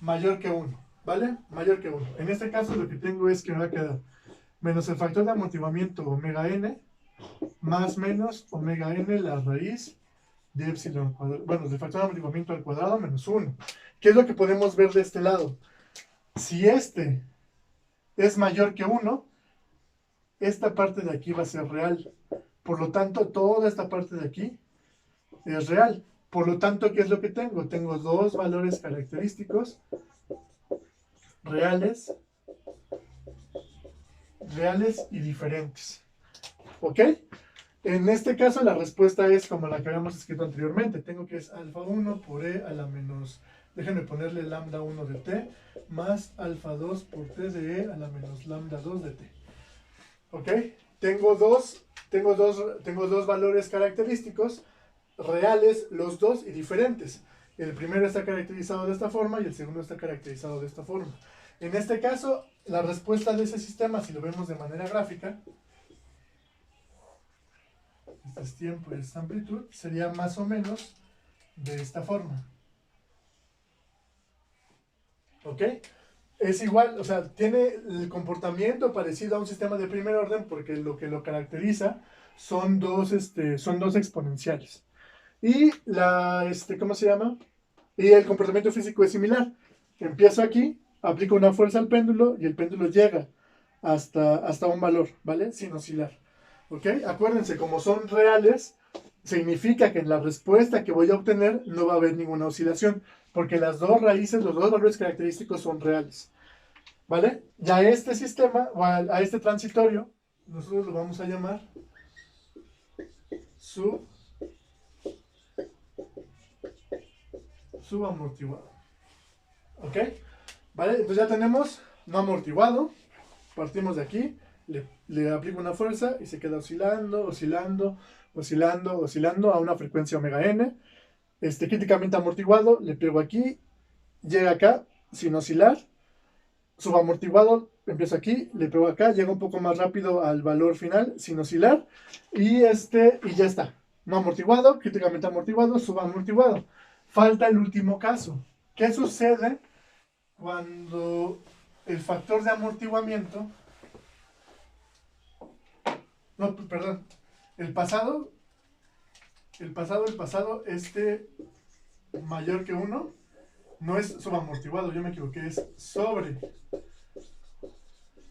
A: mayor que 1, ¿vale? Mayor que 1. En este caso lo que tengo es que me va a quedar menos el factor de amortiguamiento omega n más menos omega n la raíz de epsilon cuadrado, bueno, del factor de amortiguamiento al cuadrado menos 1. ¿Qué es lo que podemos ver de este lado? Si este es mayor que 1, esta parte de aquí va a ser real. Por lo tanto, toda esta parte de aquí es real. Por lo tanto, ¿qué es lo que tengo? Tengo dos valores característicos reales y diferentes. ¿Ok? En este caso la respuesta es como la que habíamos escrito anteriormente. Tengo que es alfa 1 por e a la menos, déjenme ponerle lambda 1 de t, más alfa 2 por t de e a la menos lambda 2 de t. ¿Ok? Tengo dos valores característicos reales, los dos, y diferentes. El primero está caracterizado de esta forma y el segundo está caracterizado de esta forma. En este caso, la respuesta de ese sistema, si lo vemos de manera gráfica, este es tiempo y esta amplitud, sería más o menos de esta forma. ¿Ok? Es igual, o sea, tiene el comportamiento parecido a un sistema de primer orden porque lo que lo caracteriza son dos exponenciales. Y ¿cómo se llama? Y el comportamiento físico es similar. Empiezo aquí, aplico una fuerza al péndulo y el péndulo llega hasta un valor, ¿vale? Sin oscilar. ¿Ok? Acuérdense, como son reales, significa que en la respuesta que voy a obtener no va a haber ninguna oscilación, porque las dos raíces, los dos valores característicos son reales. ¿Vale? Ya este sistema, o a este transitorio, nosotros lo vamos a llamar subamortiguado. ¿Ok? ¿Vale? Entonces ya tenemos no amortiguado. Partimos de aquí, le aplico una fuerza y se queda oscilando, oscilando, oscilando, oscilando a una frecuencia omega n. Críticamente amortiguado, le pego aquí, llega acá sin oscilar. Subamortiguado, empiezo aquí, le pego acá, llega un poco más rápido al valor final sin oscilar y ya está. No amortiguado, críticamente amortiguado, subamortiguado. Falta el último caso. ¿Qué sucede cuando el factor de amortiguamiento, no, perdón, el pasado, mayor que 1, no es subamortiguado, yo me equivoqué, es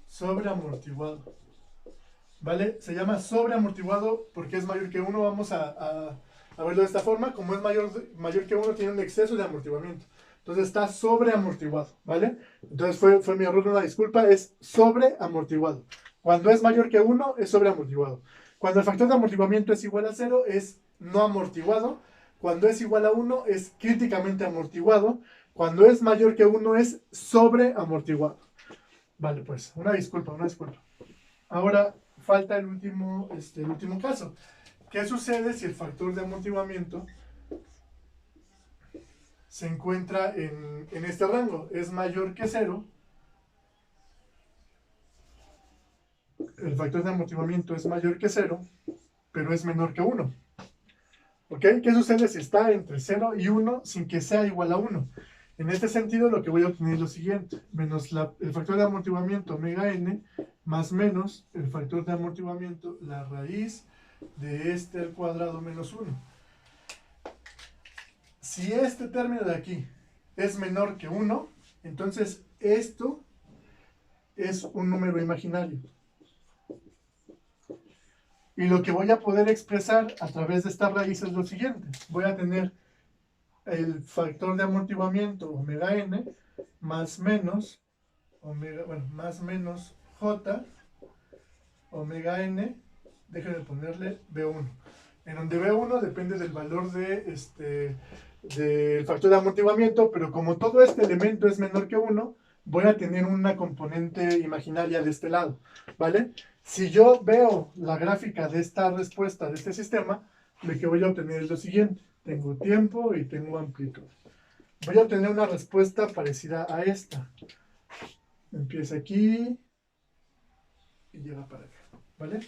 A: sobreamortiguado. ¿Vale? Se llama sobreamortiguado porque es mayor que 1. Vamos a verlo de esta forma. Como es mayor que 1, tiene un exceso de amortiguamiento. Entonces está sobreamortiguado, ¿vale? Entonces fue mi error, una disculpa, es sobreamortiguado. Cuando es mayor que 1, es sobreamortiguado. Cuando el factor de amortiguamiento es igual a 0, es no amortiguado. Cuando es igual a 1, es críticamente amortiguado. Cuando es mayor que 1, es sobreamortiguado. Vale, pues, una disculpa. Ahora falta el último caso. ¿Qué sucede si el factor de amortiguamiento se encuentra en este rango? Es mayor que 0. El factor de amortiguamiento es mayor que 0, pero es menor que 1. ¿Ok? ¿Qué sucede si está entre 0 y 1 sin que sea igual a 1? En este sentido, lo que voy a obtener es lo siguiente, menos el factor de amortiguamiento omega n, más menos el factor de amortiguamiento, la raíz de este al cuadrado menos 1. Si este término de aquí es menor que 1, entonces esto es un número imaginario. Y lo que voy a poder expresar a través de esta raíz es lo siguiente. Voy a tener el factor de amortiguamiento omega n más menos más menos j omega n, déjenme ponerle b1, en donde b1 depende del valor del factor de amortiguamiento, pero como todo este elemento es menor que 1, voy a tener una componente imaginaria de este lado, ¿vale? Si yo veo la gráfica de esta respuesta de este sistema, lo que voy a obtener es lo siguiente. Tengo tiempo y tengo amplitud. Voy a obtener una respuesta parecida a esta. Empieza aquí y llega para acá, ¿vale?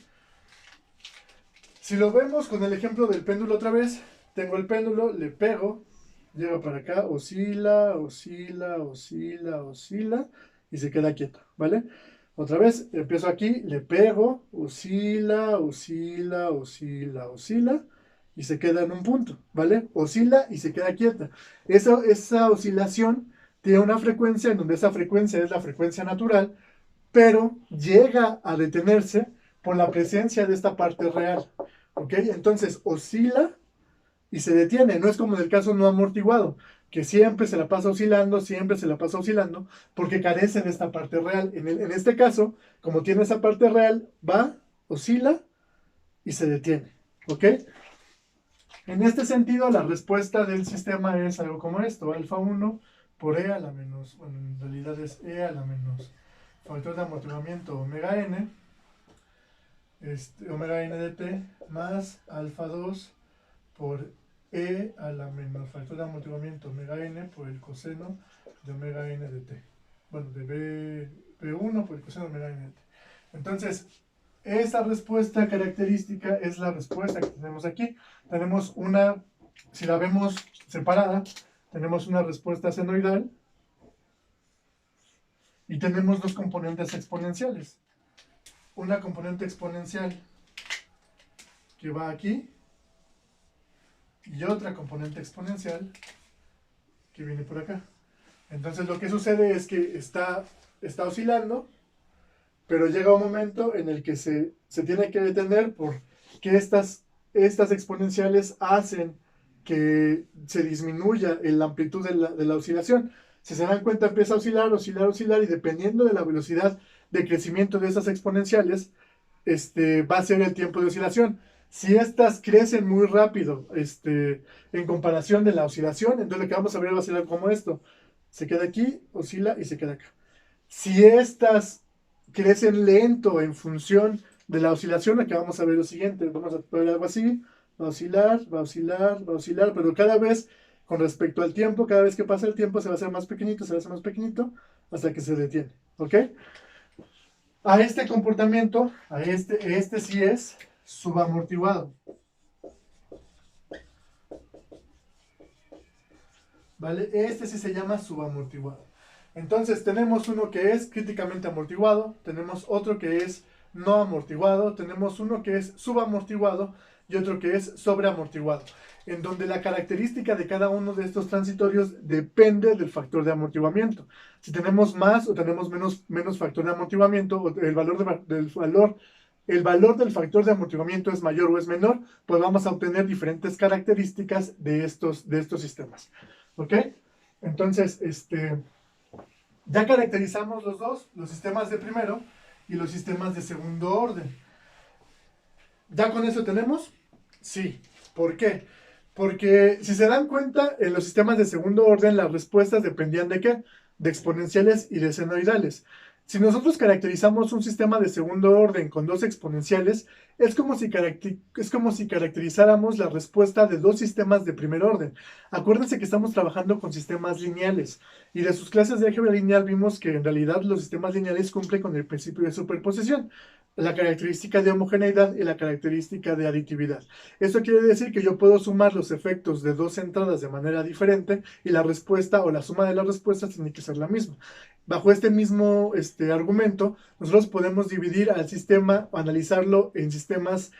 A: Si lo vemos con el ejemplo del péndulo otra vez, tengo el péndulo, le pego, llega para acá, oscila, oscila, oscila, oscila y se queda quieto, ¿vale? Otra vez, empiezo aquí, le pego, oscila, oscila, oscila, oscila y se queda en un punto, ¿vale? Oscila y se queda quieta. Esa oscilación tiene una frecuencia en donde esa frecuencia es la frecuencia natural, pero llega a detenerse por la presencia de esta parte real, ¿ok? Entonces oscila y se detiene, no es como en el caso no amortiguado, que siempre se la pasa oscilando, porque carece de esta parte real. En este caso, como tiene esa parte real, va, oscila y se detiene, ¿ok? En este sentido, la respuesta del sistema es algo como esto, alfa 1 por e a la menos, bueno, en realidad es e a la menos factor de amortiguamiento omega n, omega n de t, más alfa 2 por e a la menos factor de amortiguamiento omega n por el coseno de omega n de t. Bueno, de b1 por el coseno de omega n de t. Entonces, esta respuesta característica es la respuesta que tenemos aquí. Tenemos una, si la vemos separada, tenemos una respuesta senoidal y tenemos dos componentes exponenciales. Una componente exponencial que va aquí y otra componente exponencial que viene por acá. Entonces lo que sucede es que está oscilando, pero llega un momento en el que se tiene que detener porque estas exponenciales hacen que se disminuya la amplitud de la oscilación. Si se dan cuenta, empieza a oscilar, oscilar, oscilar, y dependiendo de la velocidad de crecimiento de esas exponenciales, va a ser el tiempo de oscilación. Si estas crecen muy rápido en comparación de la oscilación, entonces lo que vamos a ver va a ser algo como esto. Se queda aquí, oscila y se queda acá. Si estas crecen lento en función de la oscilación, aquí vamos a ver lo siguiente. Vamos a ver algo así. Va a oscilar, va a oscilar, va a oscilar, pero cada vez con respecto al tiempo, cada vez que pasa el tiempo se va a hacer más pequeñito, se va a hacer más pequeñito, hasta que se detiene. ¿Ok? A este comportamiento, este sí es subamortiguado. ¿Vale? Este sí se llama subamortiguado. Entonces tenemos uno que es críticamente amortiguado, tenemos otro que es no amortiguado, tenemos uno que es subamortiguado y otro que es sobreamortiguado, en donde la característica de cada uno de estos transitorios depende del factor de amortiguamiento. Si tenemos más o tenemos menos factor de amortiguamiento, o el valor del factor de amortiguamiento es mayor o es menor, pues vamos a obtener diferentes características de estos sistemas. ¿Ok? Entonces, ya caracterizamos los dos, los sistemas de primero y los sistemas de segundo orden. ¿Ya con eso tenemos? Sí. ¿Por qué? Porque si se dan cuenta, en los sistemas de segundo orden las respuestas dependían ¿de qué? De exponenciales y de senoidales. Si nosotros caracterizamos un sistema de segundo orden con dos exponenciales, es como si caracterizáramos la respuesta de dos sistemas de primer orden. Acuérdense que estamos trabajando con sistemas lineales, y de sus clases de álgebra lineal vimos que en realidad los sistemas lineales cumplen con el principio de superposición. la característica de homogeneidad y la característica de aditividad. Esto quiere decir que yo puedo sumar los efectos de dos entradas de manera diferente y la respuesta o la suma de las respuestas tiene que ser la misma. Bajo este mismo argumento, nosotros podemos dividir al sistema, analizarlo en sistemas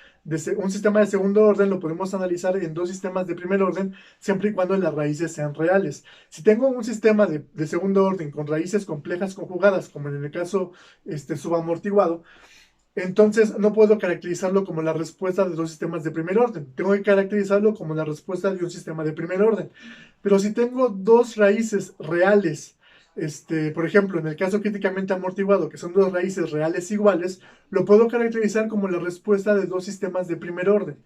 A: un sistema de segundo orden, lo podemos analizar en dos sistemas de primer orden, siempre y cuando las raíces sean reales. Si tengo un sistema de segundo orden con raíces complejas conjugadas, como en el caso subamortiguado, entonces no puedo caracterizarlo como la respuesta de dos sistemas de primer orden. Tengo que caracterizarlo como la respuesta de un sistema de primer orden. Pero si tengo dos raíces reales, por ejemplo, en el caso críticamente amortiguado, que son dos raíces reales iguales, lo puedo caracterizar como la respuesta de dos sistemas de primer orden.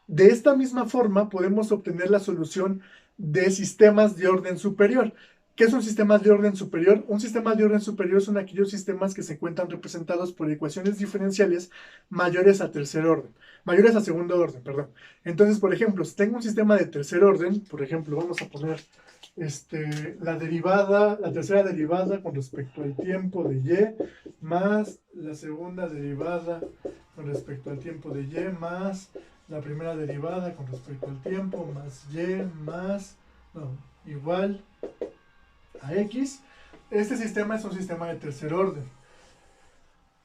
A: De esta misma forma podemos obtener la solución de sistemas de orden superior. ¿Qué es un sistema de orden superior? Un sistema de orden superior son aquellos sistemas que se encuentran representados por ecuaciones diferenciales mayores a tercer orden, mayores a segundo orden, perdón. Entonces, por ejemplo, si tengo un sistema de tercer orden, por ejemplo, vamos a poner la tercera derivada con respecto al tiempo de y, más la segunda derivada con respecto al tiempo de y, más la primera derivada con respecto al tiempo, más y, igual a x. Este sistema es un sistema de tercer orden.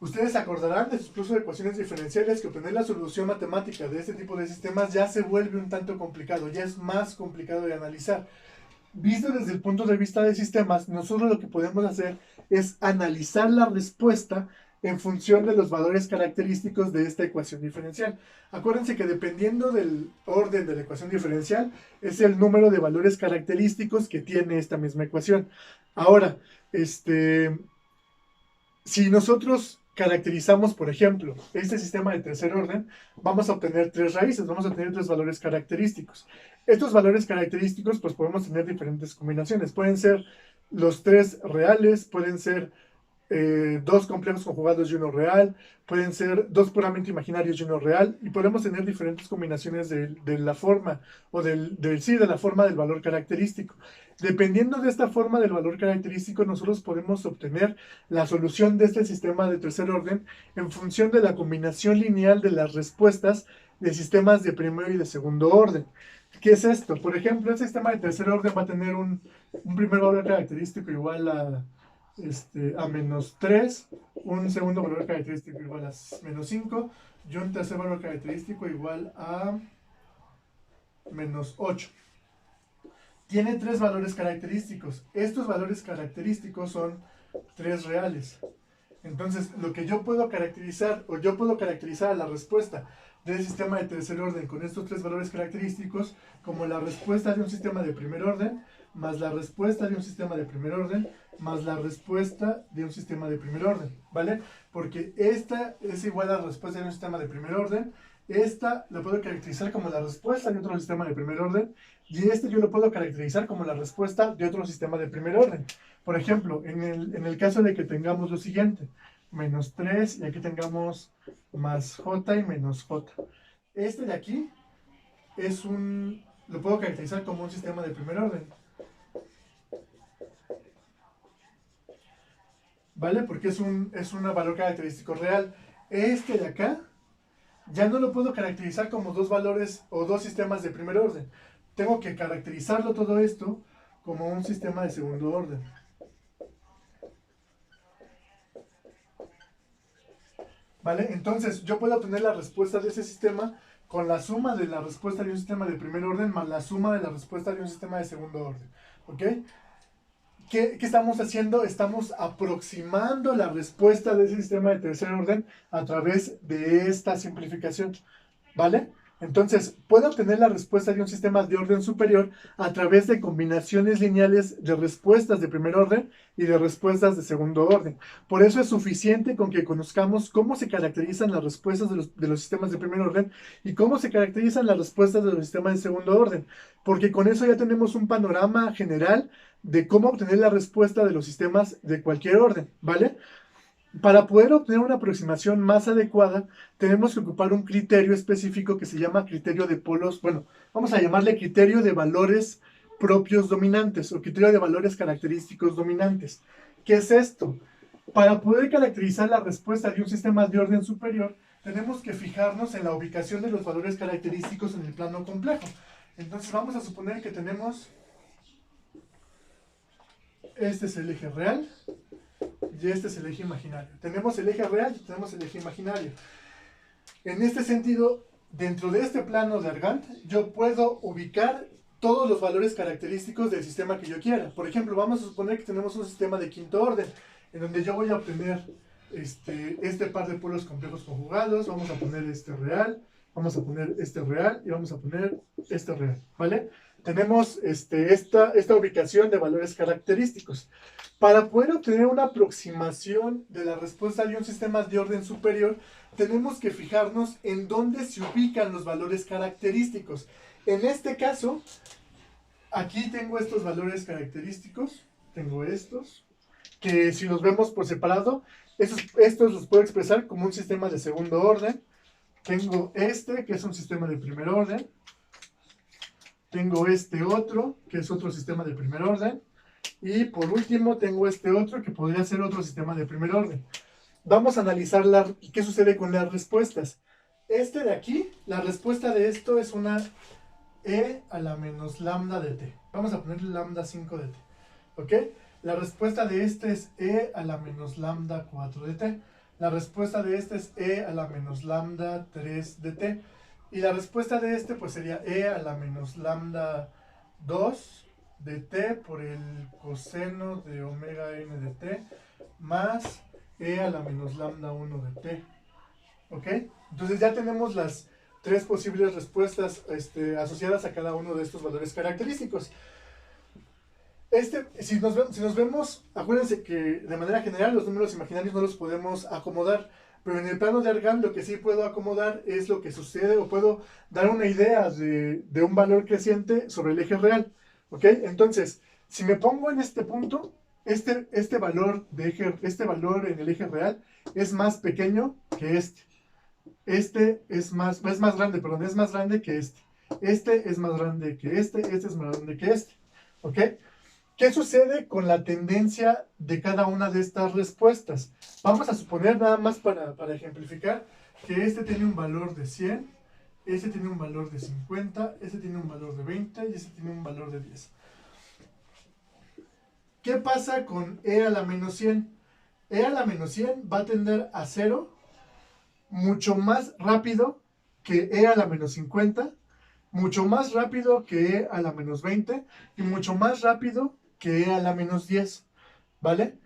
A: Ustedes se acordarán de sus cursos de ecuaciones diferenciales que obtener la solución matemática de este tipo de sistemas ya se vuelve un tanto complicado, ya es más complicado de analizar. Visto desde el punto de vista de sistemas, nosotros lo que podemos hacer es analizar la respuesta en función de los valores característicos de esta ecuación diferencial. Acuérdense que dependiendo del orden de la ecuación diferencial, es el número de valores característicos que tiene esta misma ecuación. Ahora, si nosotros caracterizamos, por ejemplo, este sistema de tercer orden, vamos a obtener tres raíces, vamos a obtener tres valores característicos. Estos valores característicos, pues podemos tener diferentes combinaciones. Pueden ser los tres reales, pueden ser dos complejos conjugados y uno real, pueden ser dos puramente imaginarios y uno real, y podemos tener diferentes combinaciones de la forma, o de la forma del valor característico. Dependiendo de esta forma del valor característico, nosotros podemos obtener la solución de este sistema de tercer orden en función de la combinación lineal de las respuestas de sistemas de primero y de segundo orden. ¿Qué es esto? Por ejemplo, el sistema de tercer orden va a tener un primer valor característico igual a menos 3, un segundo valor característico igual a menos 5 y un tercer valor característico igual a menos 8. Tiene tres valores característicos. Estos valores característicos son tres reales. Entonces, lo que yo puedo caracterizar, o yo puedo caracterizar a la respuesta del sistema de tercer orden con estos tres valores característicos como la respuesta de un sistema de primer orden, más la respuesta de un sistema de primer orden, más la respuesta de un sistema de primer orden, ¿vale? Porque esta es igual a la respuesta de un sistema de primer orden, esta lo puedo caracterizar como la respuesta de otro sistema de primer orden, y yo lo puedo caracterizar como la respuesta de otro sistema de primer orden. Por ejemplo, en el caso de que tengamos lo siguiente, menos 3 y aquí tengamos más j y menos j. Este de aquí lo puedo caracterizar como un sistema de primer orden. ¿Vale? Porque es un valor característico real. Este de acá ya no lo puedo caracterizar como dos valores o dos sistemas de primer orden. Tengo que caracterizarlo todo esto como un sistema de segundo orden. ¿Vale? Entonces, yo puedo obtener la respuesta de ese sistema con la suma de la respuesta de un sistema de primer orden más la suma de la respuesta de un sistema de segundo orden. ¿Ok? ¿Qué estamos haciendo? Estamos aproximando la respuesta de ese sistema de tercer orden a través de esta simplificación. ¿Vale? Entonces, puedo obtener la respuesta de un sistema de orden superior a través de combinaciones lineales de respuestas de primer orden y de respuestas de segundo orden. Por eso es suficiente con que conozcamos cómo se caracterizan las respuestas de los sistemas de primer orden y cómo se caracterizan las respuestas de los sistemas de segundo orden. Porque con eso ya tenemos un panorama general de cómo obtener la respuesta de los sistemas de cualquier orden, ¿vale? Para poder obtener una aproximación más adecuada, tenemos que ocupar un criterio específico que se llama criterio de polos, bueno, vamos a llamarle criterio de valores propios dominantes o criterio de valores característicos dominantes. ¿Qué es esto? Para poder caracterizar la respuesta de un sistema de orden superior, tenemos que fijarnos en la ubicación de los valores característicos en el plano complejo. Entonces vamos a suponer que tenemos, este es el eje real y este es el eje imaginario. Tenemos el eje real y tenemos el eje imaginario. En este sentido, dentro de este plano de Argand, yo puedo ubicar todos los valores característicos del sistema que yo quiera. Por ejemplo, vamos a suponer que tenemos un sistema de quinto orden, en donde yo voy a obtener este par de polos complejos conjugados, vamos a poner este real, vamos a poner este real y vamos a poner este real, ¿vale? Tenemos esta ubicación de valores característicos. Para poder obtener una aproximación de la respuesta de un sistema de orden superior, tenemos que fijarnos en dónde se ubican los valores característicos. En este caso, aquí tengo estos valores característicos, tengo estos, que si los vemos por separado, estos los puedo expresar como un sistema de segundo orden. Tengo este, que es un sistema de primer orden. Tengo este otro, que es otro sistema de primer orden. Y por último, tengo este otro, que podría ser otro sistema de primer orden. Vamos a analizar qué sucede con las respuestas. Este de aquí, la respuesta de esto es una e a la menos lambda de t. Vamos a ponerle lambda 5 de t. ¿Ok? La respuesta de este es e a la menos lambda 4 de t. La respuesta de este es e a la menos lambda 3 de t. Y la respuesta de este pues sería e a la menos lambda 2 de t por el coseno de omega n de t más e a la menos lambda 1 de t. ¿Ok? Entonces ya tenemos las tres posibles respuestas asociadas a cada uno de estos valores característicos. Si nos vemos, acuérdense que de manera general los números imaginarios no los podemos acomodar, pero en el plano de Argand lo que sí puedo acomodar es lo que sucede, o puedo dar una idea de un valor creciente sobre el eje real. ¿Ok? Entonces, si me pongo en este punto, este valor en el eje real es más pequeño que este. Es más grande que este. Este es más grande que este es más grande que este. ¿Ok? ¿Qué sucede con la tendencia de cada una de estas respuestas? Vamos a suponer, nada más para ejemplificar, que este tiene un valor de 100, este tiene un valor de 50, este tiene un valor de 20 y este tiene un valor de 10. ¿Qué pasa con e a la menos 100? E a la menos 100 va a tender a 0 mucho más rápido que e a la menos 50, mucho más rápido que e a la menos 20 y mucho más rápido que e a la menos 10, ¿vale?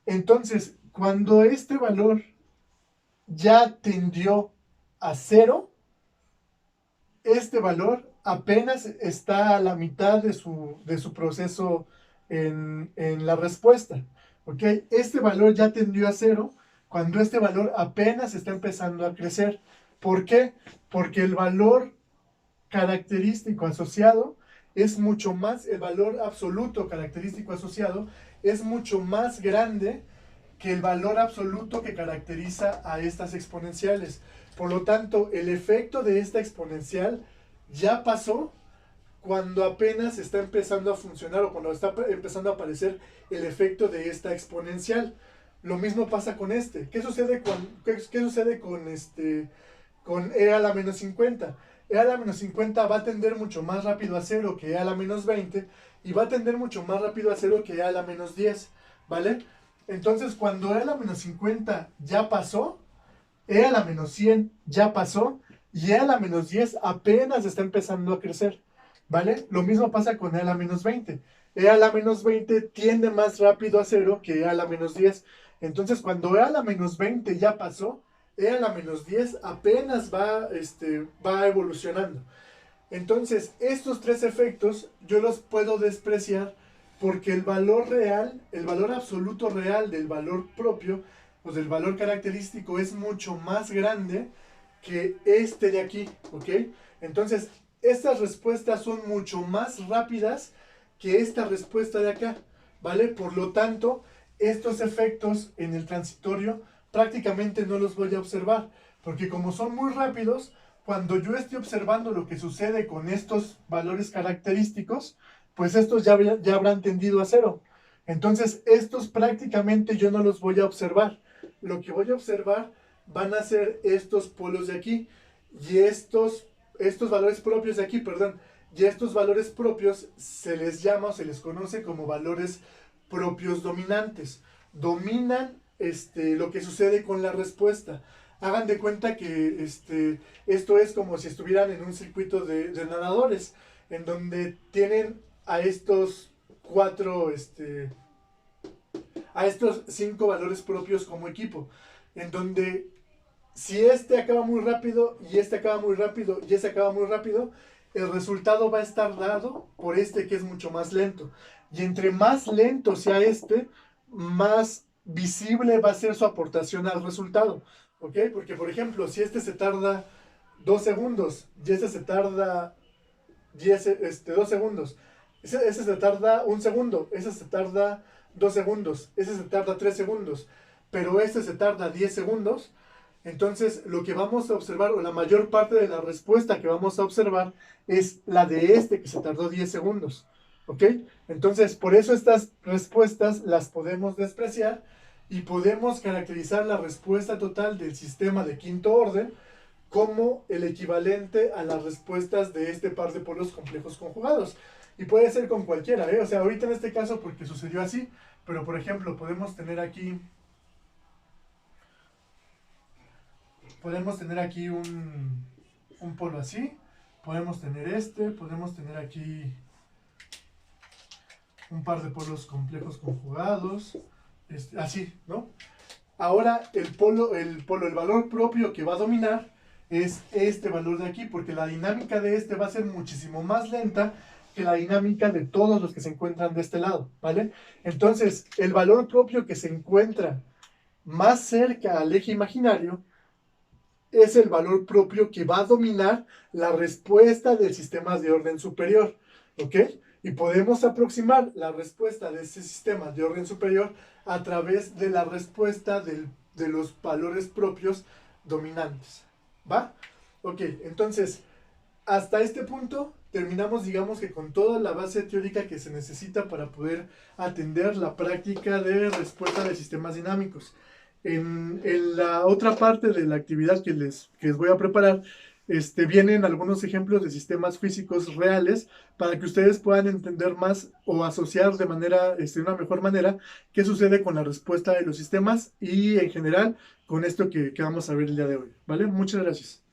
A: Entonces, cuando este valor ya tendió a 0, este valor apenas está a la mitad de su proceso en la respuesta, ¿ok? Este valor ya tendió a 0 cuando este valor apenas está empezando a crecer. ¿Por qué? Porque el valor característico asociado es mucho más, el valor absoluto característico asociado es mucho más grande que el valor absoluto que caracteriza a estas exponenciales. Por lo tanto, el efecto de esta exponencial ya pasó cuando apenas está empezando a funcionar o cuando está empezando a aparecer el efecto de esta exponencial. Lo mismo pasa con este. ¿Qué sucede con e a la menos 50? E a la menos 50 va a tender mucho más rápido a 0 que e a la menos 20 y va a tender mucho más rápido a 0 que e a la menos 10, ¿vale? Entonces, cuando e a la menos 50 ya pasó, e a la menos 100 ya pasó y e a la menos 10 apenas está empezando a crecer, ¿vale? Lo mismo pasa con e a la menos 20. E a la menos 20 tiende más rápido a 0 que e a la menos 10. Entonces, cuando e a la menos 20 ya pasó, e a la menos 10 apenas va evolucionando. Entonces, estos tres efectos yo los puedo despreciar porque el valor real, el valor absoluto real del valor propio, pues del valor característico es mucho más grande que este de aquí, ¿ok? Entonces, estas respuestas son mucho más rápidas que esta respuesta de acá, ¿vale? Por lo tanto, estos efectos en el transitorio prácticamente no los voy a observar, porque como son muy rápidos, cuando yo esté observando lo que sucede con estos valores característicos, pues estos ya habrán tendido a 0. Entonces, estos prácticamente yo no los voy a observar. Lo que voy a observar van a ser estos polos de aquí y estos valores propios de aquí, perdón. Y estos valores propios se les llama o se les conoce como valores propios dominantes. Dominan lo que sucede con la respuesta. Hagan de cuenta que esto es como si estuvieran en un circuito de nadadores, en donde tienen a estos a estos 5 valores propios como equipo, en donde si este acaba muy rápido y este acaba muy rápido y este acaba muy rápido, el resultado va a estar dado por este que es mucho más lento. Y entre más lento sea más visible va a ser su aportación al resultado. ¿Ok? Porque, por ejemplo, si este se tarda 2 segundos y este se tarda 2 segundos, ese se tarda 1 segundo, ese se tarda 2 segundos, ese se tarda 3 segundos, pero este se tarda 10 segundos. Entonces, lo que vamos a observar, o la mayor parte de la respuesta que vamos a observar, es la de este que se tardó 10 segundos. ¿Ok? Entonces, por eso estas respuestas las podemos despreciar y podemos caracterizar la respuesta total del sistema de quinto orden como el equivalente a las respuestas de este par de polos complejos conjugados. Y puede ser con cualquiera, ¿eh? O sea, ahorita en este caso porque sucedió así, pero por ejemplo, podemos tener aquí un polo así, podemos tener podemos tener aquí un par de polos complejos conjugados, así, ¿no? Ahora el valor propio que va a dominar es este valor de aquí, porque la dinámica de este va a ser muchísimo más lenta que la dinámica de todos los que se encuentran de este lado, ¿vale? Entonces, el valor propio que se encuentra más cerca al eje imaginario es el valor propio que va a dominar la respuesta del sistema de orden superior, ¿ok? Y podemos aproximar la respuesta de ese sistema de orden superior a través de la respuesta de los valores propios dominantes, ¿va? Ok, entonces, hasta este punto terminamos, digamos que con toda la base teórica que se necesita para poder atender la práctica de respuesta de sistemas dinámicos. En la otra parte de la actividad que les voy a preparar, vienen algunos ejemplos de sistemas físicos reales para que ustedes puedan entender más o asociar de una mejor manera qué sucede con la respuesta de los sistemas y en general con esto que vamos a ver el día de hoy, ¿vale? Muchas gracias.